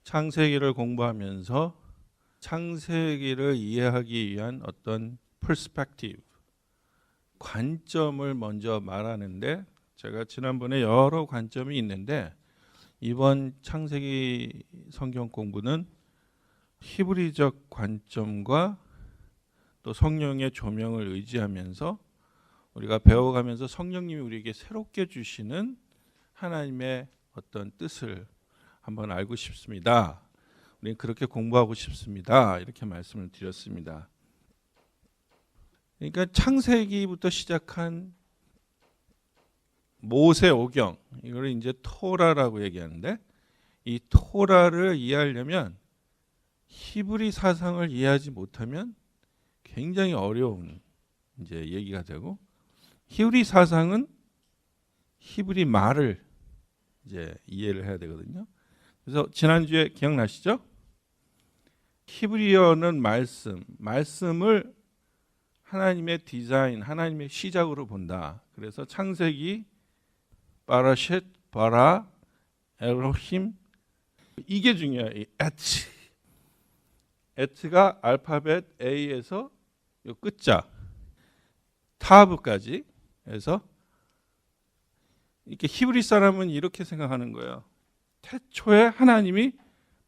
창세기를 공부하면서 창세기를 이해하기 위한 어떤 perspective, 관점을 먼저 말하는데, 제가 지난번에 여러 관점이 있는데 이번 창세기 성경 공부는 히브리적 관점과 또 성령의 조명을 의지하면서 우리가 배워가면서 성령님이 우리에게 새롭게 주시는 하나님의 어떤 뜻을 한번 알고 싶습니다. 우리는 그렇게 공부하고 싶습니다. 이렇게 말씀을 드렸습니다. 그러니까 창세기부터 시작한 모세오경, 이걸 이제 토라라고 얘기하는데, 이 토라를 이해하려면 히브리 사상을 이해하지 못하면 굉장히 어려운 이제 얘기가 되고, 히브리 사상은 히브리 말을 이제 이해를 해야 되거든요. 그래서 지난주에 기억나시죠? 히브리어는 말씀을 하나님의 디자인, 하나님의 시작으로 본다. 그래서 창세기, 바라셋, 바라, 엘로힘, 이게 중요해요. 에트가 알파벳 A에서 요 끝자 타브까지 해서, 이렇게 히브리 사람은 이렇게 생각하는 거예요. 태초에 하나님이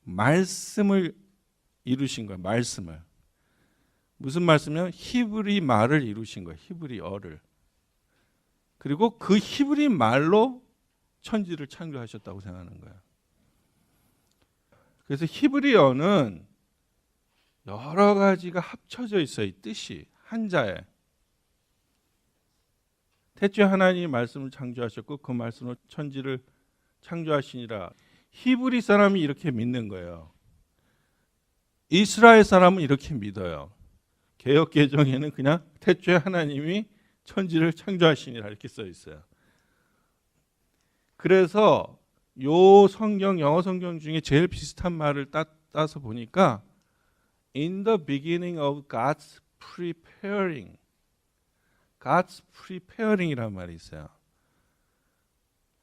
말씀을 이루신 거예요. 말씀을. 무슨 말씀이요? 히브리 말을 이루신 거예요. 히브리어를. 그리고 그 히브리 말로 천지를 창조하셨다고 생각하는 거예요. 그래서 히브리어는 여러 가지가 합쳐져 있어요. 이 뜻이 한자에. 태초에 하나님이 말씀을 창조하셨고 그 말씀으로 천지를 창조하시니라. 히브리 사람이 이렇게 믿는 거예요. 이스라엘 사람은 이렇게 믿어요. 개역 개정에는 그냥 태초에 하나님이 천지를 창조하시니라 이렇게 써 있어요. 그래서 요 성경, 영어 성경 중에 제일 비슷한 말을 따서 보니까 In the beginning of God's preparing, God's preparing이라는 말이 있어요.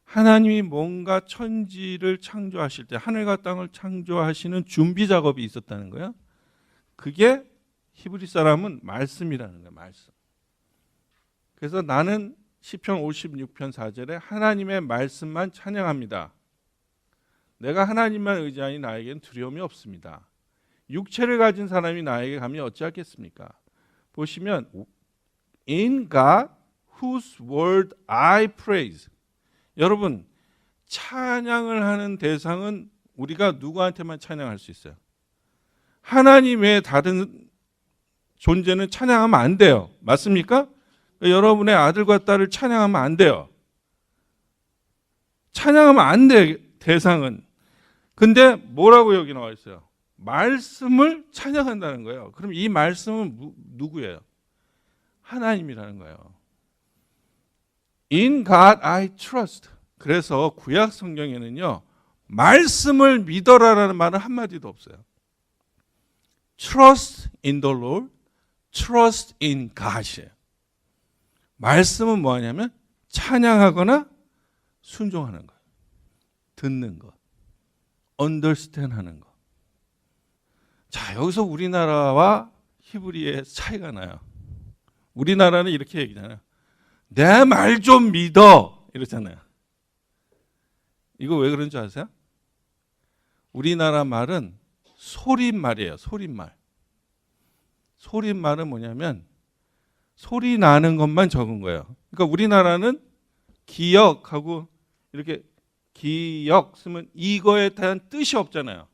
하나님이 뭔가 천지를 창조하실 때, 하늘과 땅을 창조하시는 준비 작업이 있었다는 거예요. 그게 히브리 사람은 말씀이라는 거예요. 말씀. 그래서 나는 시편 56편 4절에 하나님의 말씀만 찬양합니다. 내가 하나님만 의지하니 나에겐 두려움이 없습니다. 육체를 가진 사람이 나에게 감히 어찌하겠습니까? 보시면 In God whose word I praise. 여러분, 찬양을 하는 대상은 우리가 누구한테만 찬양할 수 있어요? 하나님 외에 다른 존재는 찬양하면 안 돼요. 맞습니까? 여러분의 아들과 딸을 찬양하면 안 돼요. 찬양하면 안 돼, 대상은. 근데 뭐라고 여기 나와 있어요? 말씀을 찬양한다는 거예요. 그럼 이 말씀은 누구예요? 하나님이라는 거예요. In God I trust. 그래서 구약 성경에는요, 말씀을 믿어라라는 말은 한마디도 없어요. Trust in the Lord, trust in God이에요. 말씀은 뭐하냐면 찬양하거나 순종하는 거예요. 듣는 것, understand 하는 것. 자, 여기서 우리나라와 히브리의 차이가 나요. 우리나라는 이렇게 얘기잖아요. 내 말 좀 믿어 이러잖아요. 이거 왜 그런 줄 아세요? 우리나라 말은 소리말이에요. 소리말. 소리말은 뭐냐면 소리 나는 것만 적은 거예요. 그러니까 우리나라는 기역하고 이렇게 기역 쓰면 이거에 대한 뜻이 없잖아요.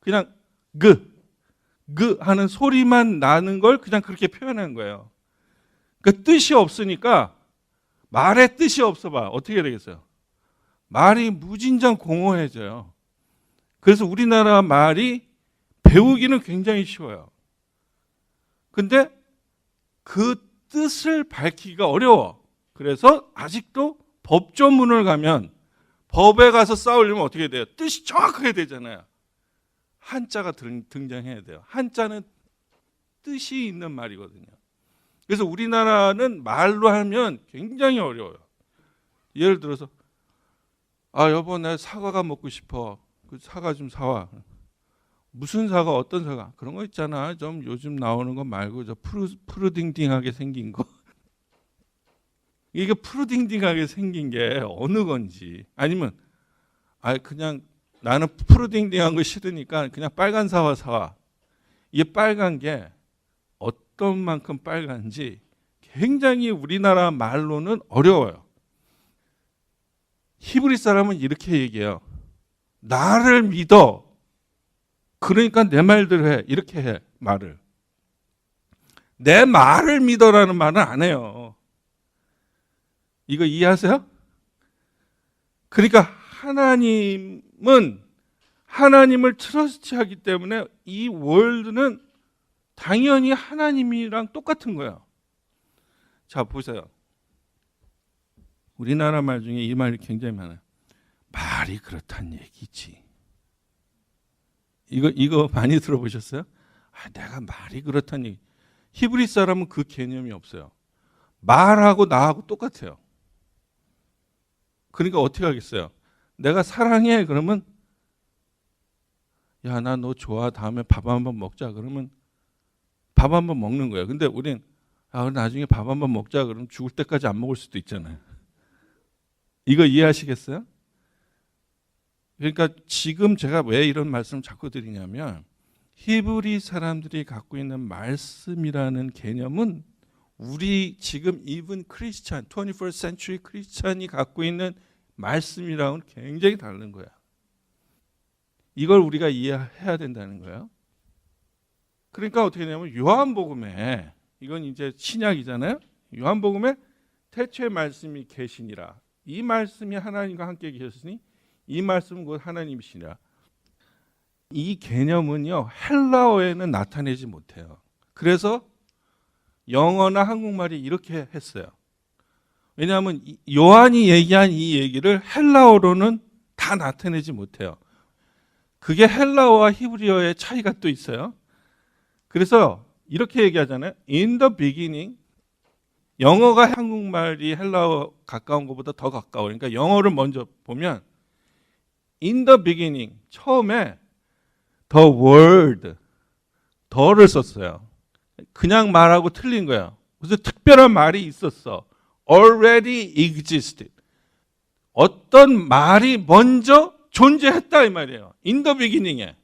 그냥 그 하는 소리만 나는 걸 그냥 그렇게 표현한 거예요. 그 뜻이 없으니까, 말의 뜻이 없어봐 어떻게 되겠어요? 말이 무진장 공허해져요. 그래서 우리나라 말이 배우기는 굉장히 쉬워요. 근데 그 뜻을 밝히기가 어려워. 그래서 아직도 법조문을 가면 법에 가서 싸우려면 어떻게 돼요? 뜻이 정확하게 되잖아요. 한자가 등장해야 돼요. 한자는 뜻이 있는 말이거든요. 그래서 우리나라는 말로 하면 굉장히 어려워요. 예를 들어서 여보 나 사과가 먹고 싶어. 그 사과 좀 사와. 무슨 사과, 어떤 사과? 그런 거 있잖아. 좀 요즘 나오는 거 말고 저 푸르딩딩하게 생긴 거. 이게 푸르딩딩하게 생긴 게 어느 건지. 아니면 그냥 나는 푸르딩딩한 거 싫으니까 그냥 빨간 사과 사와. 이게 빨간 게 어떤 만큼 빨간지 굉장히 우리나라 말로는 어려워요. 히브리 사람은 이렇게 얘기해요. 나를 믿어. 그러니까 내 말대로 해. 이렇게 해, 말을. 내 말을 믿어라는 말은 안 해요. 이거 이해하세요? 그러니까 하나님은 하나님을 트러스트하기 때문에 이 월드는 당연히 하나님이랑 똑같은 거예요. 자, 보세요. 우리나라 말 중에 이 말이 굉장히 많아요. 말이 그렇단 얘기지. 이거 많이 들어보셨어요? 내가 말이 그렇단 얘기. 히브리 사람은 그 개념이 없어요. 말하고 나하고 똑같아요. 그러니까 어떻게 하겠어요? 내가 사랑해 그러면 야, 나 너 좋아. 다음에 밥 한번 먹자. 그러면 밥 한번 먹는 거예요. 근데 우린 나중에 밥 한번 먹자. 그러면 죽을 때까지 안 먹을 수도 있잖아요. 이거 이해하시겠어요? 그러니까 지금 제가 왜 이런 말씀을 자꾸 드리냐면 히브리 사람들이 갖고 있는 말씀이라는 개념은 우리 지금 even 크리스찬, 21st century 크리스찬이 갖고 있는 말씀이랑은 굉장히 다른 거야. 이걸 우리가 이해해야 된다는 거예요. 그러니까 어떻게 되냐면 요한복음에, 이건 이제 신약이잖아요. 요한복음에 태초의 말씀이 계시니라. 이 말씀이 하나님과 함께 계셨으니 이 말씀은 곧 하나님이시니라. 이 개념은요, 헬라어에는 나타내지 못해요. 그래서 영어나 한국말이 이렇게 했어요. 왜냐하면 요한이 얘기한 이 얘기를 헬라어로는 다 나타내지 못해요. 그게 헬라어와 히브리어의 차이가 또 있어요. 그래서 이렇게 얘기하잖아요. In the beginning. 영어가 한국말이 헬라어 가까운 것보다 더 가까워. 그러니까 영어를 먼저 보면 In the beginning. 처음에 the word. 더를 썼어요. 그냥 말하고 틀린 거예요. 그래서 특별한 말이 있었어. already existed. 어떤 말이 먼저 존재했다 이 말이에요. In the beginning에.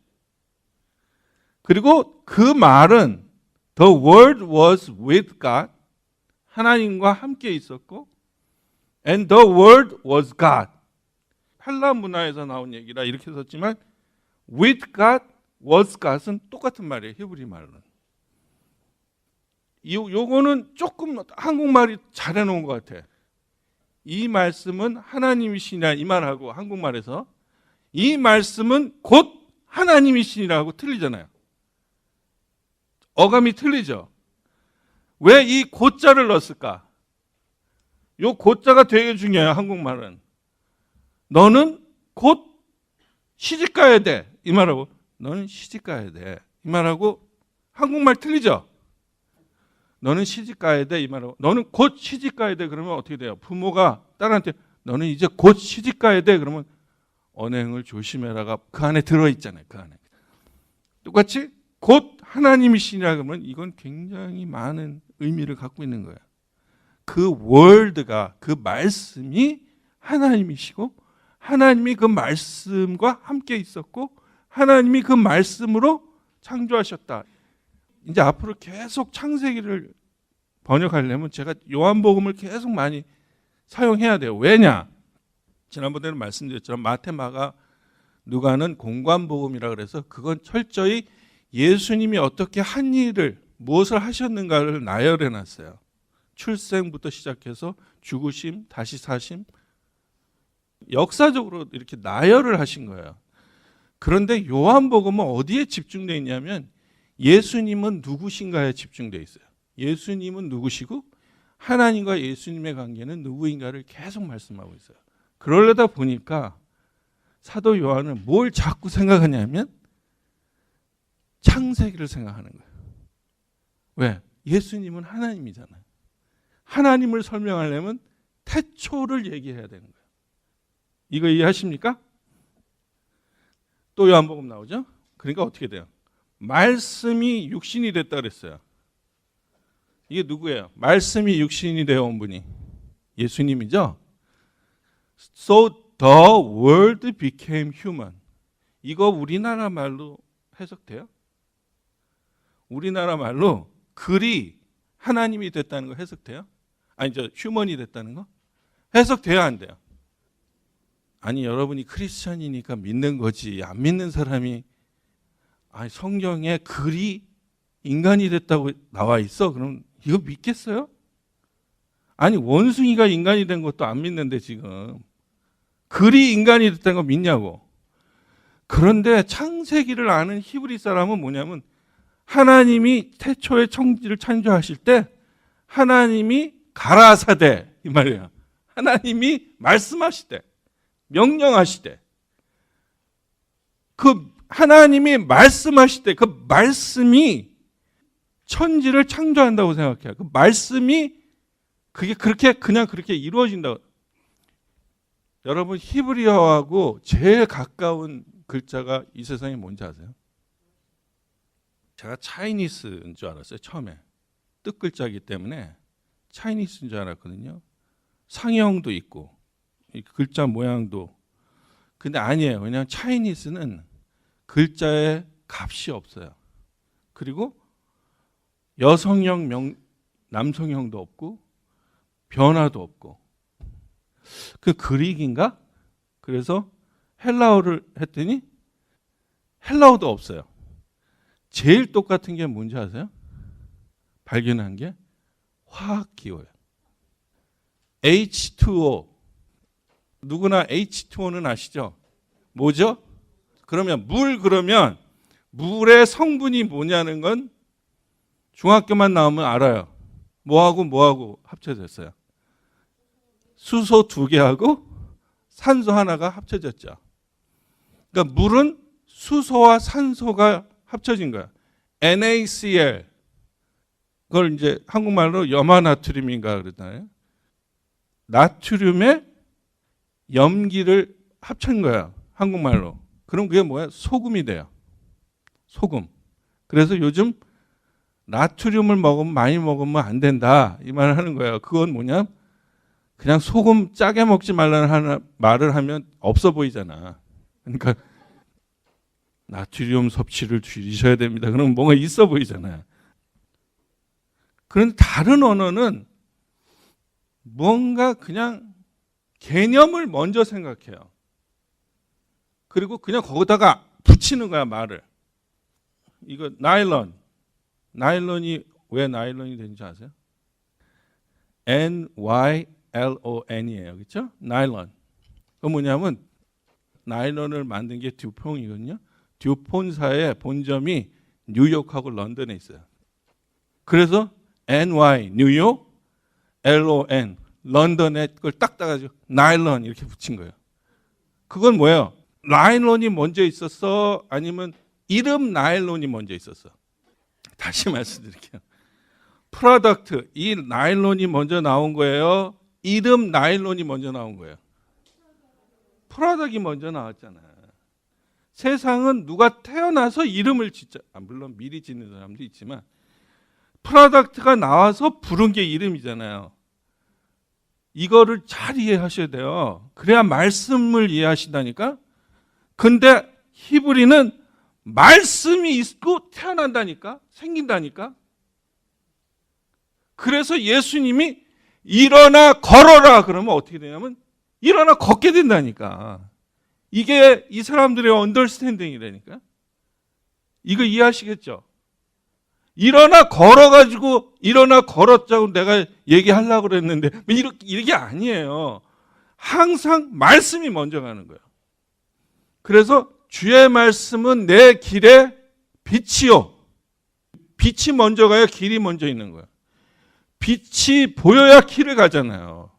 그리고 그 말은 the word was with God. 하나님과 함께 있었고 and the word was God. 헬라 문화에서 나온 얘기라 이렇게 썼지만 with God, was God은 똑같은 말이에요. 히브리 말로는. 요거는 조금 한국말이 잘해놓은 것 같아. 이 말씀은 하나님이시니라 이 말하고 한국말에서 이 말씀은 곧 하나님이시니라고 틀리잖아요. 어감이 틀리죠. 왜 이 곧자를 넣었을까? 요 곧자가 되게 중요해요. 한국말은. 너는 곧 시집가야 돼. 이 말하고 너는 시집가야 돼. 이 말하고 한국말 틀리죠. 너는 시집가야 돼. 이 말하고 너는 곧 시집가야 돼. 그러면 어떻게 돼요? 부모가 딸한테 너는 이제 곧 시집가야 돼. 그러면 언행을 조심해라가 그 안에 들어있잖아요. 그 안에. 똑같이 곧 하나님이시냐 그러면 이건 굉장히 많은 의미를 갖고 있는 거예요. 그 월드가, 그 말씀이 하나님이시고 하나님이 그 말씀과 함께 있었고 하나님이 그 말씀으로 창조하셨다. 이제 앞으로 계속 창세기를 번역하려면 제가 요한복음을 계속 많이 사용해야 돼요. 왜냐? 지난번에는 말씀드렸지만 마태, 마가, 누가는 공관복음이라 그래서 그건 철저히 예수님이 어떻게 한 일을 무엇을 하셨는가를 나열해 놨어요. 출생부터 시작해서 죽으심, 다시 사심, 역사적으로 이렇게 나열을 하신 거예요. 그런데 요한복음은 어디에 집중되어 있냐면 예수님은 누구신가에 집중되어 있어요. 예수님은 누구시고 하나님과 예수님의 관계는 누구인가를 계속 말씀하고 있어요. 그러려다 보니까 사도 요한은 뭘 자꾸 생각하냐면 창세기를 생각하는 거예요. 왜? 예수님은 하나님이잖아요. 하나님을 설명하려면 태초를 얘기해야 되는 거예요. 이거 이해하십니까? 또 요한복음 나오죠? 그러니까 어떻게 돼요? 말씀이 육신이 됐다 그랬어요. 이게 누구예요? 말씀이 육신이 되어 온 분이 예수님이죠? So the word became human. 이거 우리나라 말로 해석돼요? 우리나라 말로 글이 하나님이 됐다는 거 해석돼요? 아니 휴먼이 됐다는 거? 해석돼야 안 돼요? 아니 여러분이 크리스천이니까 믿는 거지. 안 믿는 사람이 아니 성경에 글이 인간이 됐다고 나와 있어? 그럼 이거 믿겠어요? 아니 원숭이가 인간이 된 것도 안 믿는데 지금 글이 인간이 됐다는 거 믿냐고. 그런데 창세기를 아는 히브리 사람은 뭐냐면 하나님이 태초에 천지를 창조하실 때 하나님이 가라사대 이 말이에요. 하나님이 말씀하시되 명령하시되 그 하나님이 말씀하시되 그 말씀이 천지를 창조한다고 생각해요. 그 말씀이 그게 그냥 그렇게 이루어진다고. 여러분 히브리어하고 제일 가까운 글자가 이 세상에 뭔지 아세요? 제가 차이니스인 줄 알았어요. 처음에 뜻 글자이기 때문에 차이니스인 줄 알았거든요. 상형도 있고 글자 모양도. 근데 아니에요. 왜냐하면 차이니스는 글자에 값이 없어요. 그리고 여성형, 남성형도 없고 변화도 없고. 그 그릭인가? 그래서 헬라어를 했더니 헬라어도 없어요. 제일 똑같은 게 뭔지 아세요? 발견한 게 화학기호예요. H2O. 누구나 H2O는 아시죠? 뭐죠? 그러면 그러면 물의 성분이 뭐냐는 건 중학교만 나오면 알아요. 뭐하고 합쳐졌어요? 수소 2개하고 산소 하나가 합쳐졌죠. 그러니까 물은 수소와 산소가 합쳐진 거야. NaCl. 그걸 이제 한국말로 염화나트륨인가 그러잖아요. 나트륨에 염기를 합친 거야. 한국말로. 그럼 그게 뭐야? 소금이 돼요. 소금. 그래서 요즘 나트륨을 많이 먹으면 안 된다. 이 말을 하는 거예요. 그건 뭐냐? 그냥 소금 짜게 먹지 말라는 말을 하면 없어 보이잖아. 그러니까 나트륨 섭취를 줄이셔야 됩니다. 그러면 뭔가 있어 보이잖아요. 그런데 다른 언어는 뭔가 그냥 개념을 먼저 생각해요. 그리고 그냥 거기다가 붙이는 거야, 말을. 이거 나일론. 나일론이 왜 나일론이 되는지 아세요? NYLON이에요. 그렇죠? 나일론. 그 뭐냐면 나일론을 만든 게 듀퐁이거든요. 듀폰사의 본점이 뉴욕하고 런던에 있어요. 그래서 NY 뉴욕, LON 런던에 그걸 딱 따가지고 나일론 이렇게 붙인 거예요. 그건 뭐예요? 나일론이 먼저 있었어? 아니면 이름 나일론이 먼저 있었어? 다시 말씀드릴게요. 프로덕트, 이 나일론이 먼저 나온 거예요? 이름 나일론이 먼저 나온 거예요? 프로덕트이 먼저 나왔잖아요. 세상은 누가 태어나서 이름을 짓자. 물론 미리 짓는 사람도 있지만 프로덕트가 나와서 부른 게 이름이잖아요. 이거를 잘 이해하셔야 돼요. 그래야 말씀을 이해하신다니까. 근데 히브리는 말씀이 있고 태어난다니까. 생긴다니까. 그래서 예수님이 일어나 걸어라 그러면 어떻게 되냐면 일어나 걷게 된다니까. 이게 이 사람들의 언더스탠딩이라니까. 이거 이해하시겠죠? 일어나 걸어가지고 일어나 걸었자고 내가 얘기하려고 그랬는데 이게 아니에요. 항상 말씀이 먼저 가는 거예요. 그래서 주의 말씀은 내 길의 빛이요. 빛이 먼저 가야 길이 먼저 있는 거예요. 빛이 보여야 길을 가잖아요.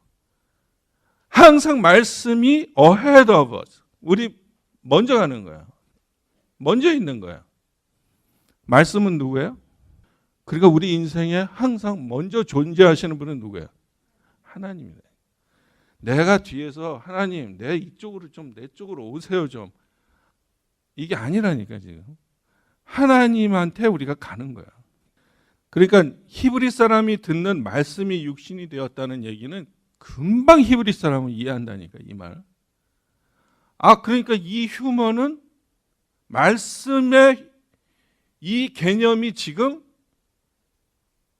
항상 말씀이 ahead of us. 우리 먼저 가는 거예요. 먼저 있는 거예요. 말씀은 누구예요? 그러니까 우리 인생에 항상 먼저 존재하시는 분은 누구예요? 하나님이에요. 내가 뒤에서 하나님 내 이쪽으로 좀 내 쪽으로 오세요 좀. 이게 아니라니까 지금. 하나님한테 우리가 가는 거야. 그러니까 히브리 사람이 듣는 말씀이 육신이 되었다는 얘기는 금방 히브리 사람은 이해한다니까 이 말. 그러니까 이 휴먼은 말씀의 이 개념이 지금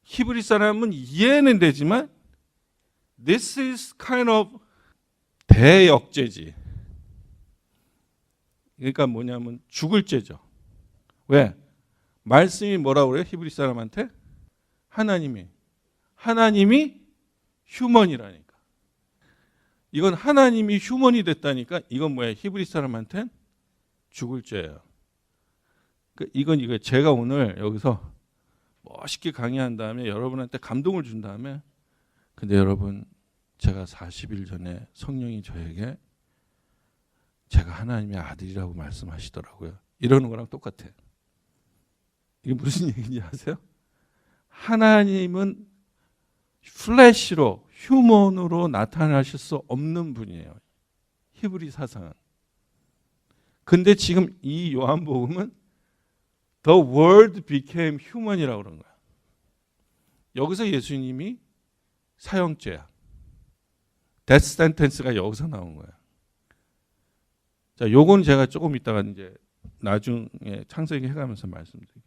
히브리 사람은 이해는 되지만 this is kind of 대역죄지. 그러니까 뭐냐면 죽을 죄죠. 왜? 말씀이 뭐라고 그래요? 히브리 사람한테? 하나님이 휴먼이라니까. 이건 하나님이 휴먼이 됐다니까 이건 뭐야? 히브리 사람한테는 죽을 죄예요. 이건 제가 오늘 여기서 멋있게 강의한 다음에 여러분한테 감동을 준 다음에 근데 여러분 제가 40일 전에 성령이 저에게 제가 하나님의 아들이라고 말씀하시더라고요. 이러는 거랑 똑같아요. 이게 무슨 얘기인지 아세요? 하나님은 플래시로 휴먼으로 나타나실 수 없는 분이에요. 히브리 사상은. 근데 지금 이 요한복음은 The Word became human이라고 그런 거야. 여기서 예수님이 사형죄야. 데스 센텐스가 여기서 나온 거야. 자, 요건 제가 조금 이따가 이제 나중에 창세기 해가면서 말씀드릴게요.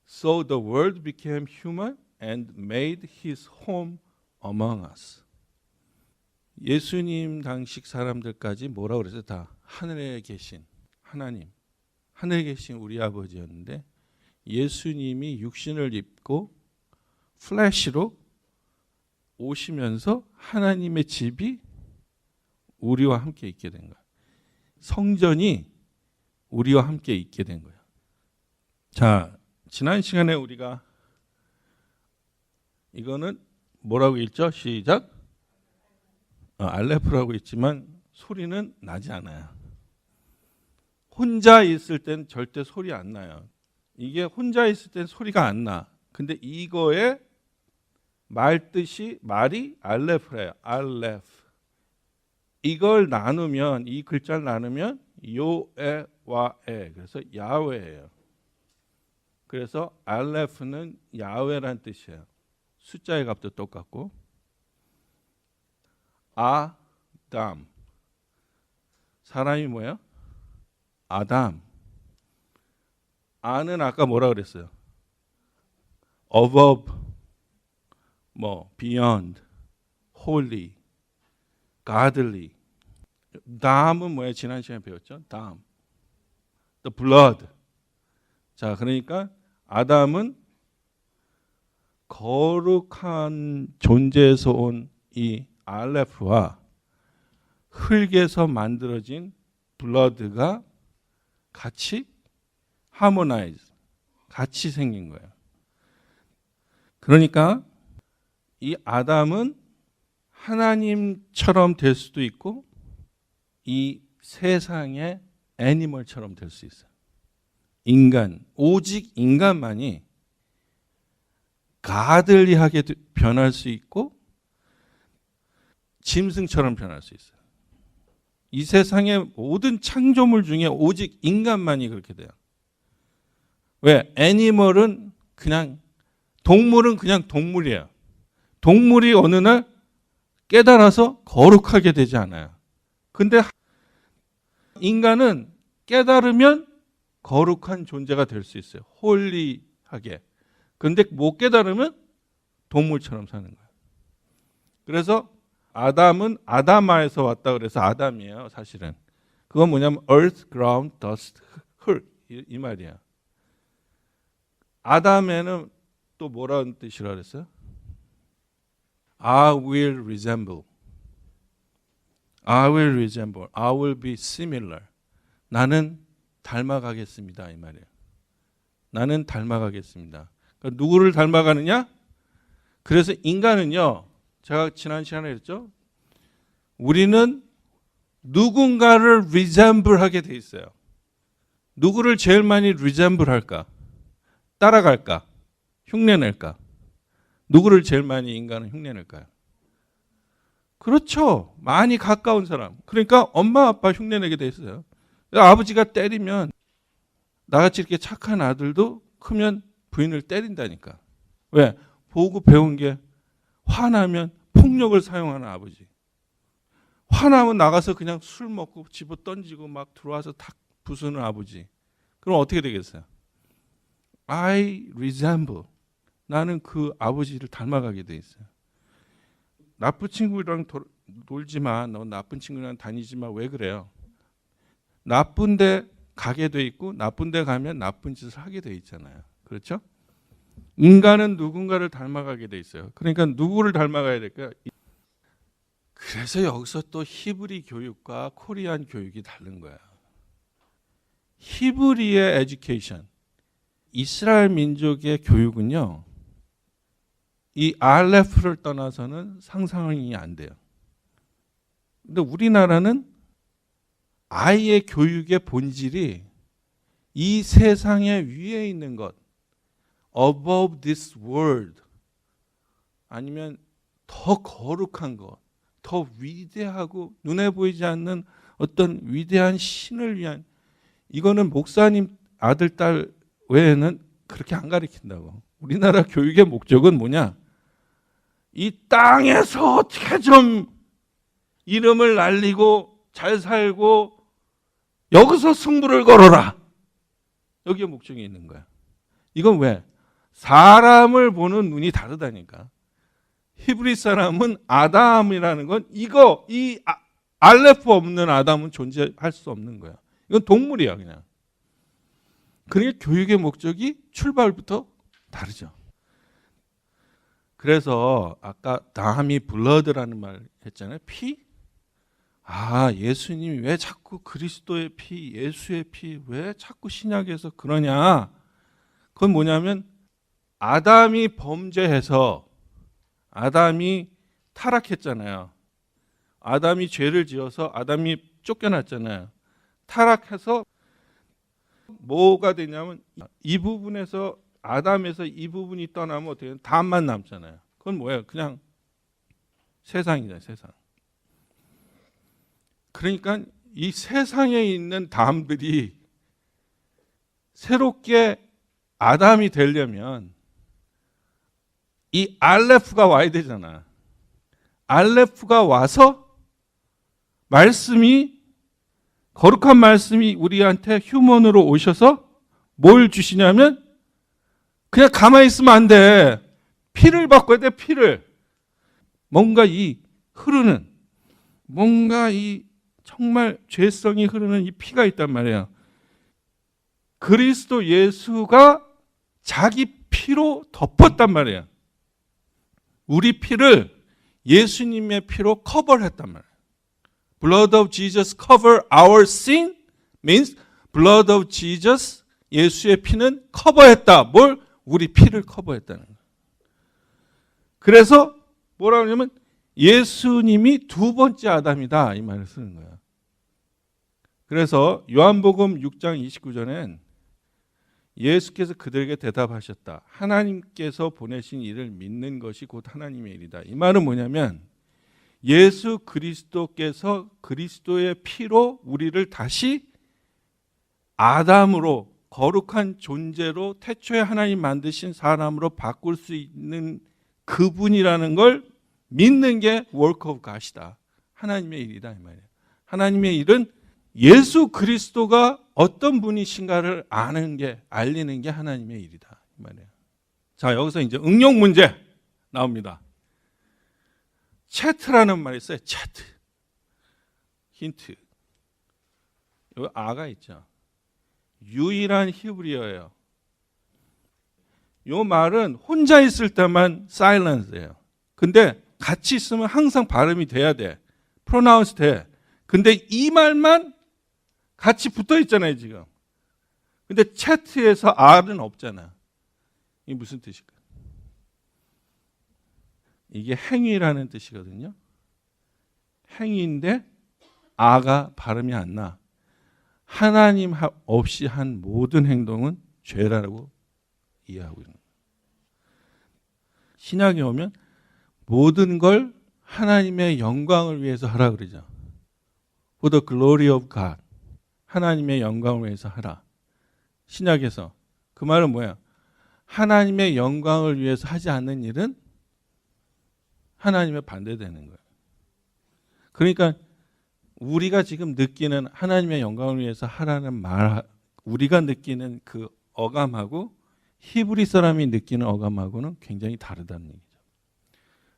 So the Word became human and made his home among us. 예수님 당시 사람들까지 뭐라고 그랬어요? 다 하늘에 계신 하나님, 하늘에 계신 우리 아버지였는데 예수님이 육신을 입고 플래시로 오시면서 하나님의 집이 우리와 함께 있게 된 거야. 성전이 우리와 함께 있게 된 거야. 자, 지난 시간에 우리가 이거는 뭐라고 읽죠? 시작. 알레프라고 했지만 소리는 나지 않아요. 혼자 있을 땐 절대 소리 안 나요. 이게 혼자 있을 땐 소리가 안 나. 근데 이거의 말뜻이 말이 알레프래요. 알레프. 이걸 나누면 이 글자를 나누면 요에와에 그래서 야훼예요. 그래서 알레프는 야훼란 뜻이에요. 숫자의 값도 똑같고 아담 사람이 뭐예요? 아담. 아는 아까 뭐라 그랬어요? above, beyond, holy, godly. 다음은 뭐예요? 지난 시간에 배웠죠? 다음. The blood. 자, 그러니까 아담은 거룩한 존재에서 온 이 알레프와 흙에서 만들어진 블러드가 같이 하모나이즈, 같이 생긴 거예요. 그러니까 이 아담은 하나님처럼 될 수도 있고 이 세상의 애니멀처럼 될 수 있어요. 인간, 오직 인간만이 가들리하게 변할 수 있고 짐승처럼 변할 수 있어요. 이 세상의 모든 창조물 중에 오직 인간만이 그렇게 돼요. 왜? 애니멀은 그냥 동물은 그냥 동물이에요. 동물이 어느 날 깨달아서 거룩하게 되지 않아요. 근데 인간은 깨달으면 거룩한 존재가 될 수 있어요. 홀리하게. 근데 못 깨달으면 동물처럼 사는 거예요. 그래서 아담은 아다마에서 왔다 그래서 아담이에요. 사실은. 그건 뭐냐면 earth, ground, dust, 흙 이 말이야. 아담에는 또 뭐라는 뜻이라 그랬어요? I will resemble. I will resemble. I will be similar. 나는 닮아가겠습니다. 이 말이에요. 나는 닮아가겠습니다. 그러니까 누구를 닮아가느냐? 그래서 인간은요. 제가 지난 시간에 했죠. 우리는 누군가를 resemble 하게 돼 있어요. 누구를 제일 많이 resemble 할까? 따라갈까? 흉내낼까? 누구를 제일 많이 인간은 흉내낼까요? 그렇죠. 많이 가까운 사람. 그러니까 엄마 아빠 흉내내게 돼 있어요. 아버지가 때리면 나같이 이렇게 착한 아들도 크면 부인을 때린다니까. 왜? 보고 배운 게 화나면 폭력을 사용하는 아버지. 화나면 나가서 그냥 술 먹고 집어 던지고 막 들어와서 탁 부수는 아버지. 그럼 어떻게 되겠어요? I resemble. 나는 그 아버지를 닮아가게 돼 있어요. 나쁜 친구랑 놀지 마. 너 나쁜 친구랑 다니지 마. 왜 그래요? 나쁜 데 가게 돼 있고 나쁜 데 가면 나쁜 짓을 하게 돼 있잖아요. 그렇죠? 인간은 누군가를 닮아가게 돼 있어요. 그러니까 누구를 닮아가야 될까요? 그래서 여기서 또 히브리 교육과 코리안 교육이 다른 거야. 히브리의 에듀케이션, 이스라엘 민족의 교육은요, 이 알레프를 떠나서는 상상이 안 돼요. 근데 우리나라는 아이의 교육의 본질이 이 세상의 위에 있는 것, above this world, 아니면 더 거룩한 것, 더 위대하고 눈에 보이지 않는 어떤 위대한 신을 위한, 이거는 목사님 아들, 딸 외에는 그렇게 안 가르친다고. 우리나라 교육의 목적은 뭐냐? 이 땅에서 어떻게 좀 이름을 날리고 잘 살고 여기서 승부를 걸어라. 여기에 목적이 있는 거야. 이건 왜? 사람을 보는 눈이 다르다니까. 히브리 사람은 아담이라는 건 이 알레프 없는 아담은 존재할 수 없는 거야. 이건 동물이야 그냥. 그러니까 교육의 목적이 출발부터 다르죠. 그래서 아까 다함이 블러드라는 말 했잖아요. 피? 예수님이 왜 자꾸 그리스도의 피, 예수의 피, 왜 자꾸 신약에서 그러냐? 그건 뭐냐면 아담이 범죄해서 아담이 타락했잖아요. 아담이 죄를 지어서 아담이 쫓겨났잖아요. 타락해서 뭐가 되냐면 이 부분에서 아담에서 이 부분이 떠나면 어떻게 되냐? 담만 남잖아요. 그건 뭐예요? 그냥 세상이잖아요. 세상. 그러니까 이 세상에 있는 담들이 새롭게 아담이 되려면 이 알레프가 와야 되잖아. 알레프가 와서 말씀이, 거룩한 말씀이 우리한테 휴먼으로 오셔서 뭘 주시냐면 그냥 가만히 있으면 안 돼. 피를 바꿔야 돼. 피를. 뭔가 이 흐르는, 뭔가 이 정말 죄성이 흐르는 이 피가 있단 말이에요. 그리스도 예수가 자기 피로 덮었단 말이에요. 우리 피를 예수님의 피로 커버를 했단 말이에요. Blood of Jesus cover our sin means blood of Jesus, 예수의 피는 커버했다. 뭘? 우리 피를 커버했다는 거예요. 그래서 뭐라고 하냐면 예수님이 두 번째 아담이다 이 말을 쓰는 거예요. 그래서 요한복음 6장 29절엔 예수께서 그들에게 대답하셨다. 하나님께서 보내신 이를 믿는 것이 곧 하나님의 일이다. 이 말은 뭐냐면 예수 그리스도께서 그리스도의 피로 우리를 다시 아담으로, 거룩한 존재로 태초에 하나님 만드신 사람으로 바꿀 수 있는 그분이라는 걸 믿는 게 work of God이다. 하나님의 일이다 이 말이에요. 하나님의 일은 예수 그리스도가 어떤 분이신가를 아는 게, 알리는 게 하나님의 일이다 이 말이에요. 자, 여기서 이제 응용 문제 나옵니다. 채트라는 말이 있어요. 채트. 힌트. 여기 아가 있죠. 유일한 히브리어예요. 이 말은 혼자 있을 때만 사일런스예요. 근데 같이 있으면 항상 발음이 돼야 돼. 프로나운스 돼. 근데 이 말만 같이 붙어 있잖아요, 지금. 근데 채트에서 R은 없잖아. 이게 무슨 뜻일까? 이게 행위라는 뜻이거든요. 행위인데 R가 발음이 안 나. 하나님 없이 한 모든 행동은 죄라고 이해하고 있는 거예요. 신약에 오면 모든 걸 하나님의 영광을 위해서 하라 그러죠. For the glory of God. 하나님의 영광을 위해서 하라. 신약에서 그 말은 뭐야? 하나님의 영광을 위해서 하지 않는 일은 하나님의 반대되는 거예요. 그러니까 우리가 지금 느끼는 하나님의 영광을 위해서 하라는 말, 우리가 느끼는 그 어감하고 히브리 사람이 느끼는 어감하고는 굉장히 다르다는 얘기죠.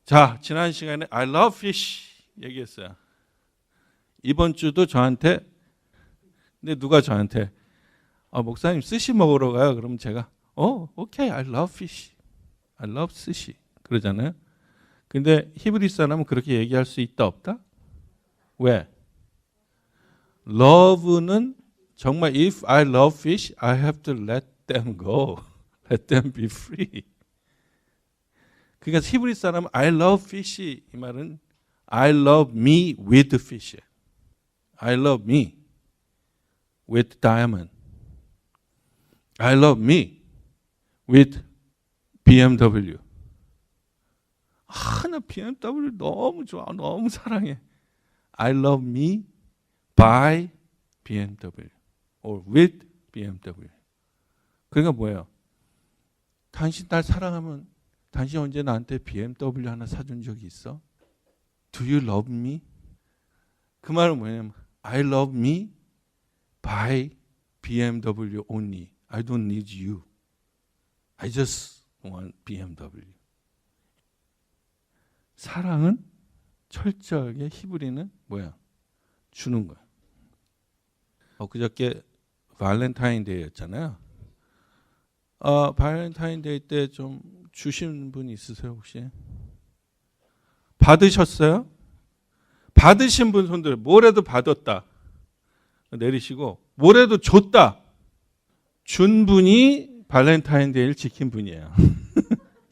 자, 지난 시간에 I love fish 얘기했어요. 이번 주도 저한테, 근데 누가 저한테 목사님 스시 먹으러 가요. 그러면 제가 오케이, I love fish, I love 스시 그러잖아요. 근데 히브리 사람은 그렇게 얘기할 수 있다 없다? 왜? love는 정말 if I love fish, I have to let them go, let them be free. 그러니까 히브리 사람은 I love fish 이 말은 I love me with fish, I love me with diamond, I love me with BMW. 나 BMW 너무 좋아, 너무 사랑해. I love me by BMW or with BMW. 그러니까 뭐예요? 당신 날 사랑하면 당신 언제 나한테 BMW 하나 사준 적이 있어? Do you love me? 그 말은 뭐냐면 I love me by BMW only. I don't need you. I just want BMW. 사랑은 철저하게 히브리는 뭐야? 주는 거야. 그저께 발렌타인데이였잖아요. 발렌타인데이 때 좀 주신 분 있으세요 혹시? 받으셨어요? 받으신 분 손들. 뭐래도 받았다 내리시고, 뭐래도 줬다 준 분이 발렌타인데이를 지킨 분이에요.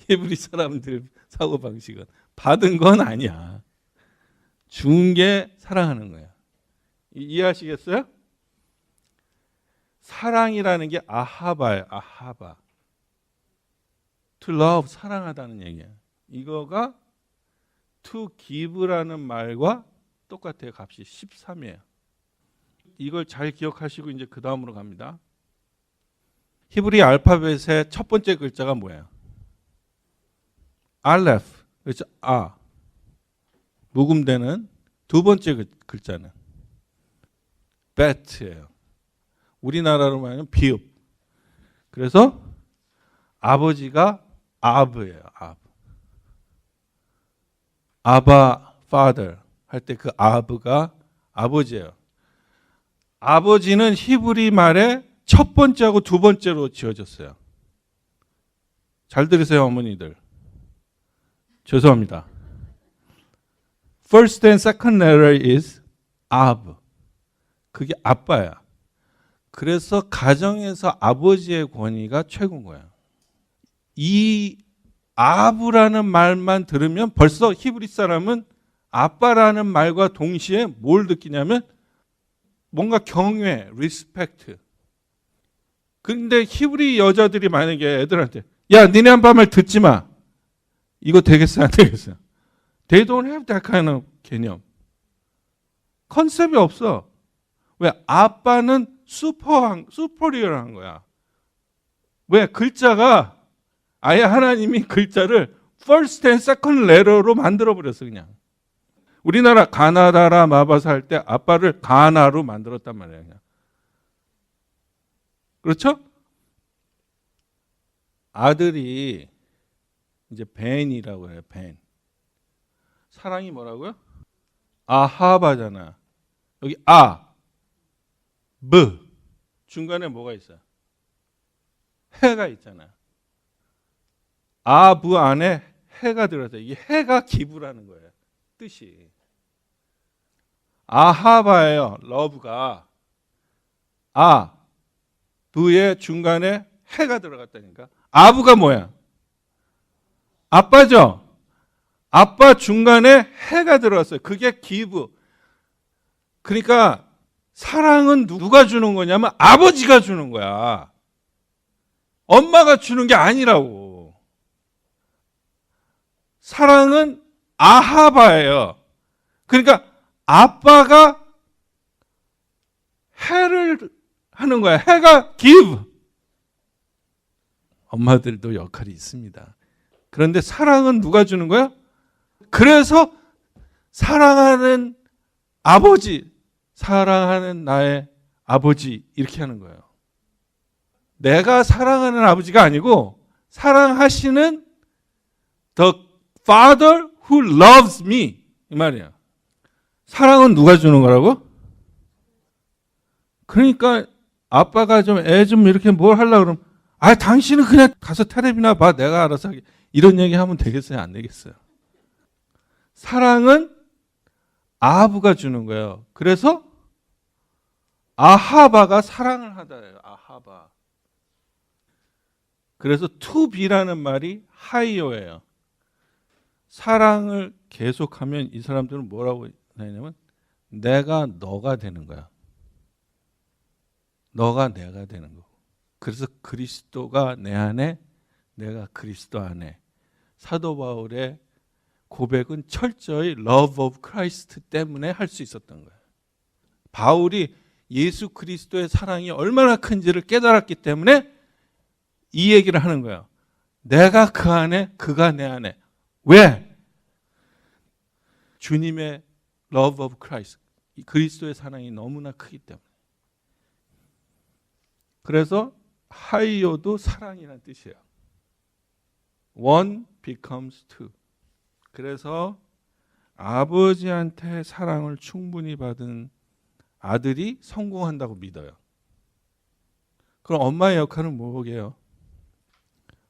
히브리 사람들 사고방식은 받은 건 아니야. 준 게 사랑하는 거야. 이해하시겠어요? 사랑이라는 게 아하바예요. 아하바. To love, 사랑하다는 얘기야. 이거가 to give라는 말과 똑같아요. 값이 13이에요. 이걸 잘 기억하시고 이제 그 다음으로 갑니다. 히브리 알파벳의 첫 번째 글자가 뭐예요? 알레프. 그렇죠? 묵음되는 두 번째 글자는 bet예요. 우리나라로 말하면 비읍. 그래서 아버지가 아브예요. 아바 father 할 때 그 아브가 아버지예요. 아버지는 히브리 말의 첫 번째하고 두 번째로 지어졌어요. 잘 들으세요, 어머니들. 죄송합니다. First and second letter is 아브. 그게 아빠야. 그래서 가정에서 아버지의 권위가 최고인 거야. 이 아브라는 말만 들으면 벌써 히브리 사람은 아빠라는 말과 동시에 뭘 느끼냐면 뭔가 경외, 리스펙트. 근데 히브리 여자들이 만약에 애들한테 야, 니네 아빠 말 듣지 마. 이거 되겠어요? 안 되겠어요? They don't have that kind of 개념. 컨셉이 없어. 왜? 아빠는 슈퍼리어한 거야. 왜? 글자가 아예 하나님이 글자를 first and second letter로 만들어버렸어 그냥. 우리나라 가나다라 마바사 할 때 아빠를 가나로 만들었단 말이야 그냥. 그렇죠? 아들이 이제 벤이라고 해요. 벤. 사랑이 뭐라고요? 아하바잖아. 여기 브 중간에 뭐가 있어요? 해가 있잖아. 아브 안에 해가 들어서 이게 해가 기부라는 거예요. 뜻이. 아하바예요. 러브가. 부의 중간에 해가 들어갔다니까. 아부가 뭐야? 아빠죠? 아빠 중간에 해가 들어갔어요. 그게 기브. 그러니까 사랑은 누가 주는 거냐면 아버지가 주는 거야. 엄마가 주는 게 아니라고. 사랑은 아하바예요. 그러니까 아빠가 해를 하는 거야. 해가 give. 엄마들도 역할이 있습니다. 그런데 사랑은 누가 주는 거야? 그래서 사랑하는 아버지, 사랑하는 나의 아버지 이렇게 하는 거예요. 내가 사랑하는 아버지가 아니고 사랑하시는 the father who loves me 이 말이야. 사랑은 누가 주는 거라고? 그러니까 아빠가 좀 애 좀 이렇게 뭘 하려고 그러면 당신은 그냥 가서 텔레비나 봐. 내가 알아서 하게. 이런 얘기 하면 되겠어요? 안 되겠어요? 사랑은 아부가 주는 거예요. 그래서 아하바가 사랑을 하다예요. 아하바. 그래서 to be라는 말이 하이어예요. 사랑을 계속하면 이 사람들은 뭐라고 하냐면 내가 너가 되는 거야. 너가 내가 되는 거고. 그래서 그리스도가 내 안에, 내가 그리스도 안에. 사도 바울의 고백은 철저히 love of Christ 때문에 할 수 있었던 거예요. 바울이 예수 그리스도의 사랑이 얼마나 큰지를 깨달았기 때문에 이 얘기를 하는 거예요. 내가 그 안에, 그가 내 안에. 왜? 주님의 love of Christ, 그리스도의 사랑이 너무나 크기 때문에. 그래서 하이오도 사랑이라는 뜻이에요. One becomes two. 그래서 아버지한테 사랑을 충분히 받은 아들이 성공한다고 믿어요. 그럼 엄마의 역할은 뭐게요?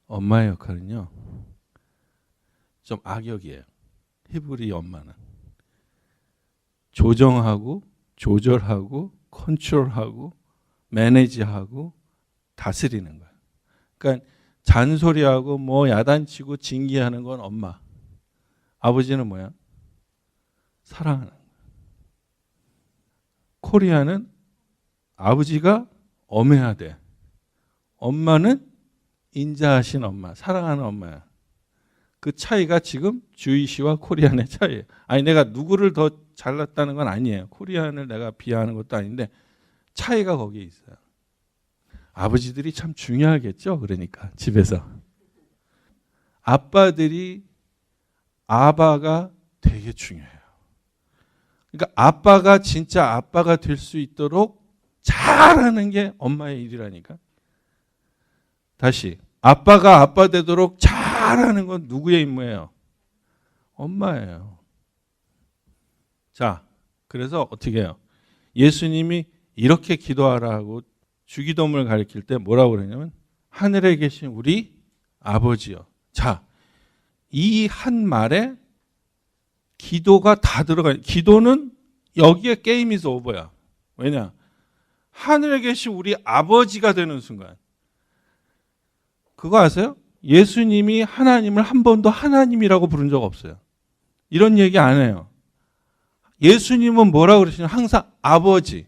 엄마의 역할은요, 좀 악역이에요. 히브리 엄마는 조정하고 조절하고 컨트롤하고 매니지하고 다스리는 거예요. 그러니까 잔소리하고 뭐 야단치고 징계하는 건 엄마. 아버지는 뭐야? 사랑하는 거예요. 코리아는 아버지가 엄해야 돼. 엄마는 인자하신 엄마, 사랑하는 엄마야. 그 차이가 지금 주이시와 코리안의 차이예요. 아니 내가 누구를 더 잘났다는 건 아니에요. 코리안을 내가 비하하는 것도 아닌데 차이가 거기에 있어요. 아버지들이 참 중요하겠죠. 그러니까 집에서 아빠들이 아바가 되게 중요해요. 그러니까 아빠가 진짜 아빠가 될 수 있도록 잘하는 게 엄마의 일이라니까. 다시 아빠가 아빠 되도록 잘하는 건 누구의 임무예요? 엄마예요. 자, 그래서 어떻게 해요? 예수님이 이렇게 기도하라 하고 주기도문을 가르칠 때 뭐라고 그러냐면 하늘에 계신 우리 아버지요. 자, 이 한 말에 기도가 다 들어가요. 기도는 여기에 게임 is over야. 왜냐? 하늘에 계신 우리 아버지가 되는 순간. 그거 아세요? 예수님이 하나님을 한 번도 하나님이라고 부른 적 없어요. 이런 얘기 안 해요. 예수님은 뭐라고 그러시냐면 항상 아버지,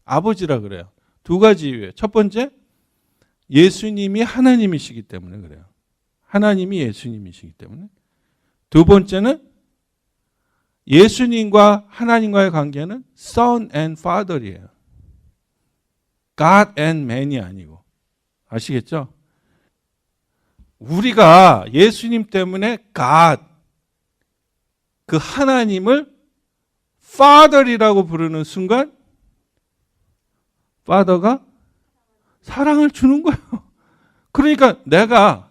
아버지라 그래요. 두 가지 이유예요. 첫 번째, 예수님이 하나님이시기 때문에 그래요. 하나님이 예수님이시기 때문에. 두 번째는 예수님과 하나님과의 관계는 Son and Father이에요. God and Man이 아니고. 아시겠죠? 우리가 예수님 때문에 God, 그 하나님을 Father이라고 부르는 순간 Father가 사랑을 주는 거예요. 그러니까 내가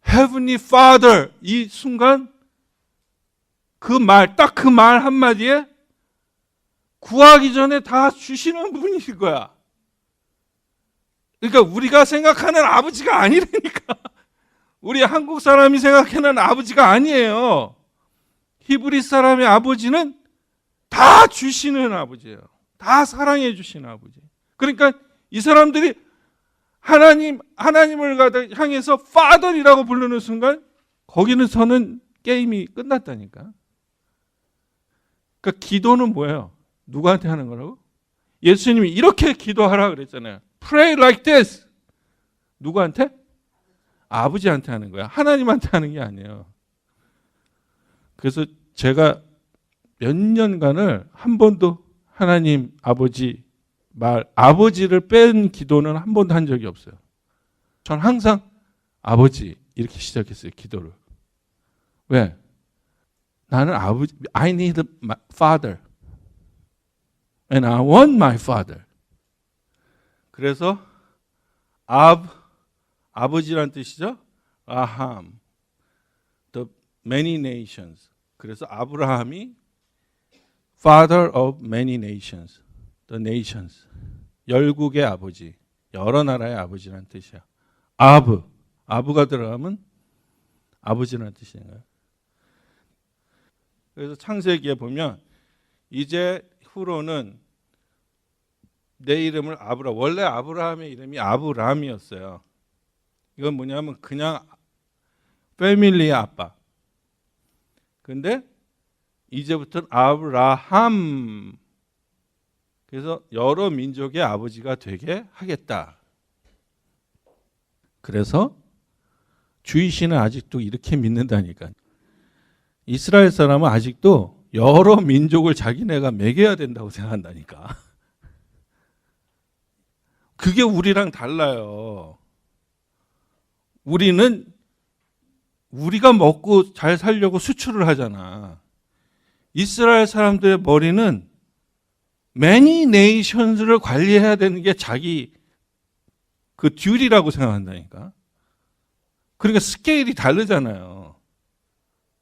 Heavenly Father 이 순간 그 말, 딱 그 말 한마디에 구하기 전에 다 주시는 분이실 거야. 그러니까 우리가 생각하는 아버지가 아니라니까. 우리 한국 사람이 생각하는 아버지가 아니에요. 히브리 사람의 아버지는 다 주시는 아버지예요. 다 사랑해 주시는 아버지. 그러니까 이 사람들이 하나님을 향해서 Father이라고 부르는 순간 거기서는 게임이 끝났다니까. 그러니까 기도는 뭐예요? 누구한테 하는 거라고? 예수님이 이렇게 기도하라 그랬잖아요. Pray like this. 누구한테? 아버지한테 하는 거야. 하나님한테 하는 게 아니에요. 그래서 제가 몇 년간을 한 번도 하나님 아버지 아버지를 뺀 기도는 한 번도 한 적이 없어요. 전 항상 아버지 이렇게 시작했어요, 기도를. 왜? 나는 아버지, I need my father. And I want my father. 그래서 아버지란 뜻이죠. 아함, the many nations. 그래서 아브라함이 father of many nations, the nations. 열국의 아버지, 여러 나라의 아버지란 뜻이야. 아부가 들어가면 아버지라는 뜻인가요? 그래서 창세기에 보면 이제 후로는 내 이름을 원래 아브라함의 이름이 아브람이었어요. 이건 뭐냐면 그냥 패밀리의 아빠. 근데 이제부터는 아브라함. 그래서 여러 민족의 아버지가 되게 하겠다. 그래서 주이시는 아직도 이렇게 믿는다니까. 이스라엘 사람은 아직도 여러 민족을 자기네가 먹여야 된다고 생각한다니까. 그게 우리랑 달라요. 우리는 우리가 먹고 잘 살려고 수출을 하잖아. 이스라엘 사람들의 머리는 many nations를 관리해야 되는 게 자기 그 듀티라고 생각한다니까. 그러니까 스케일이 다르잖아요.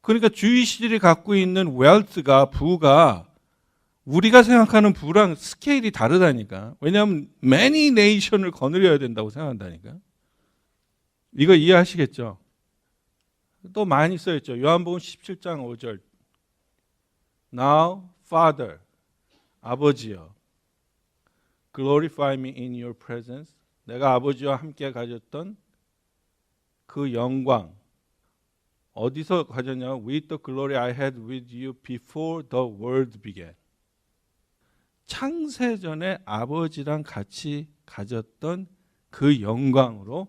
그러니까 주이시들이 갖고 있는 웰스가, 부가 우리가 생각하는 부랑 스케일이 다르다니까. 왜냐하면 many nation을 거느려야 된다고 생각한다니까. 이거 이해하시겠죠? 또 많이 써있죠. 요한복음 17장 5절. Now, Father, 아버지여, glorify me in your presence. 내가 아버지와 함께 가졌던 그 영광. 어디서 가졌냐면 with the glory I had with you before the world began. 창세전에 아버지랑 같이 가졌던 그 영광으로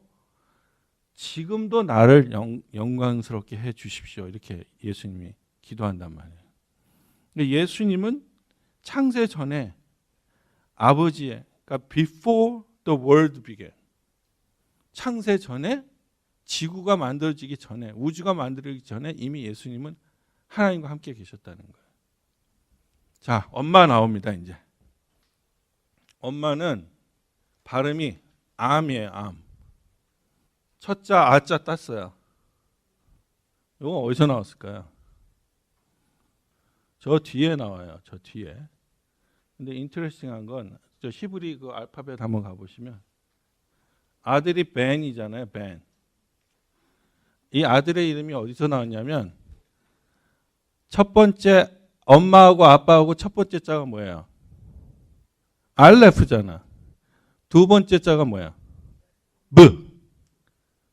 지금도 나를 영광스럽게 해 주십시오. 이렇게 예수님이 기도한단 말이에요. 근데 예수님은 창세전에 아버지의, 그러니까 before the world began. 창세전에 지구가 만들어지기 전에, 우주가 만들어지기 전에 이미 예수님은 하나님과 함께 계셨다는 거예요. 자, 엄마 나옵니다, 이제. 엄마는 발음이 암이에요, 암. 첫자, 아자 땄어요. 이거 어디서 나왔을까요? 저 뒤에 나와요, 저 뒤에. 근데 인터레스팅한 건, 저 히브리 그 알파벳 한번 가보시면, 아들이 벤이잖아요, 벤. 이 아들의 이름이 어디서 나왔냐면 첫 번째 엄마하고 아빠하고 첫 번째 자가 뭐예요? 알레프잖아. 두 번째 자가 뭐야? 브.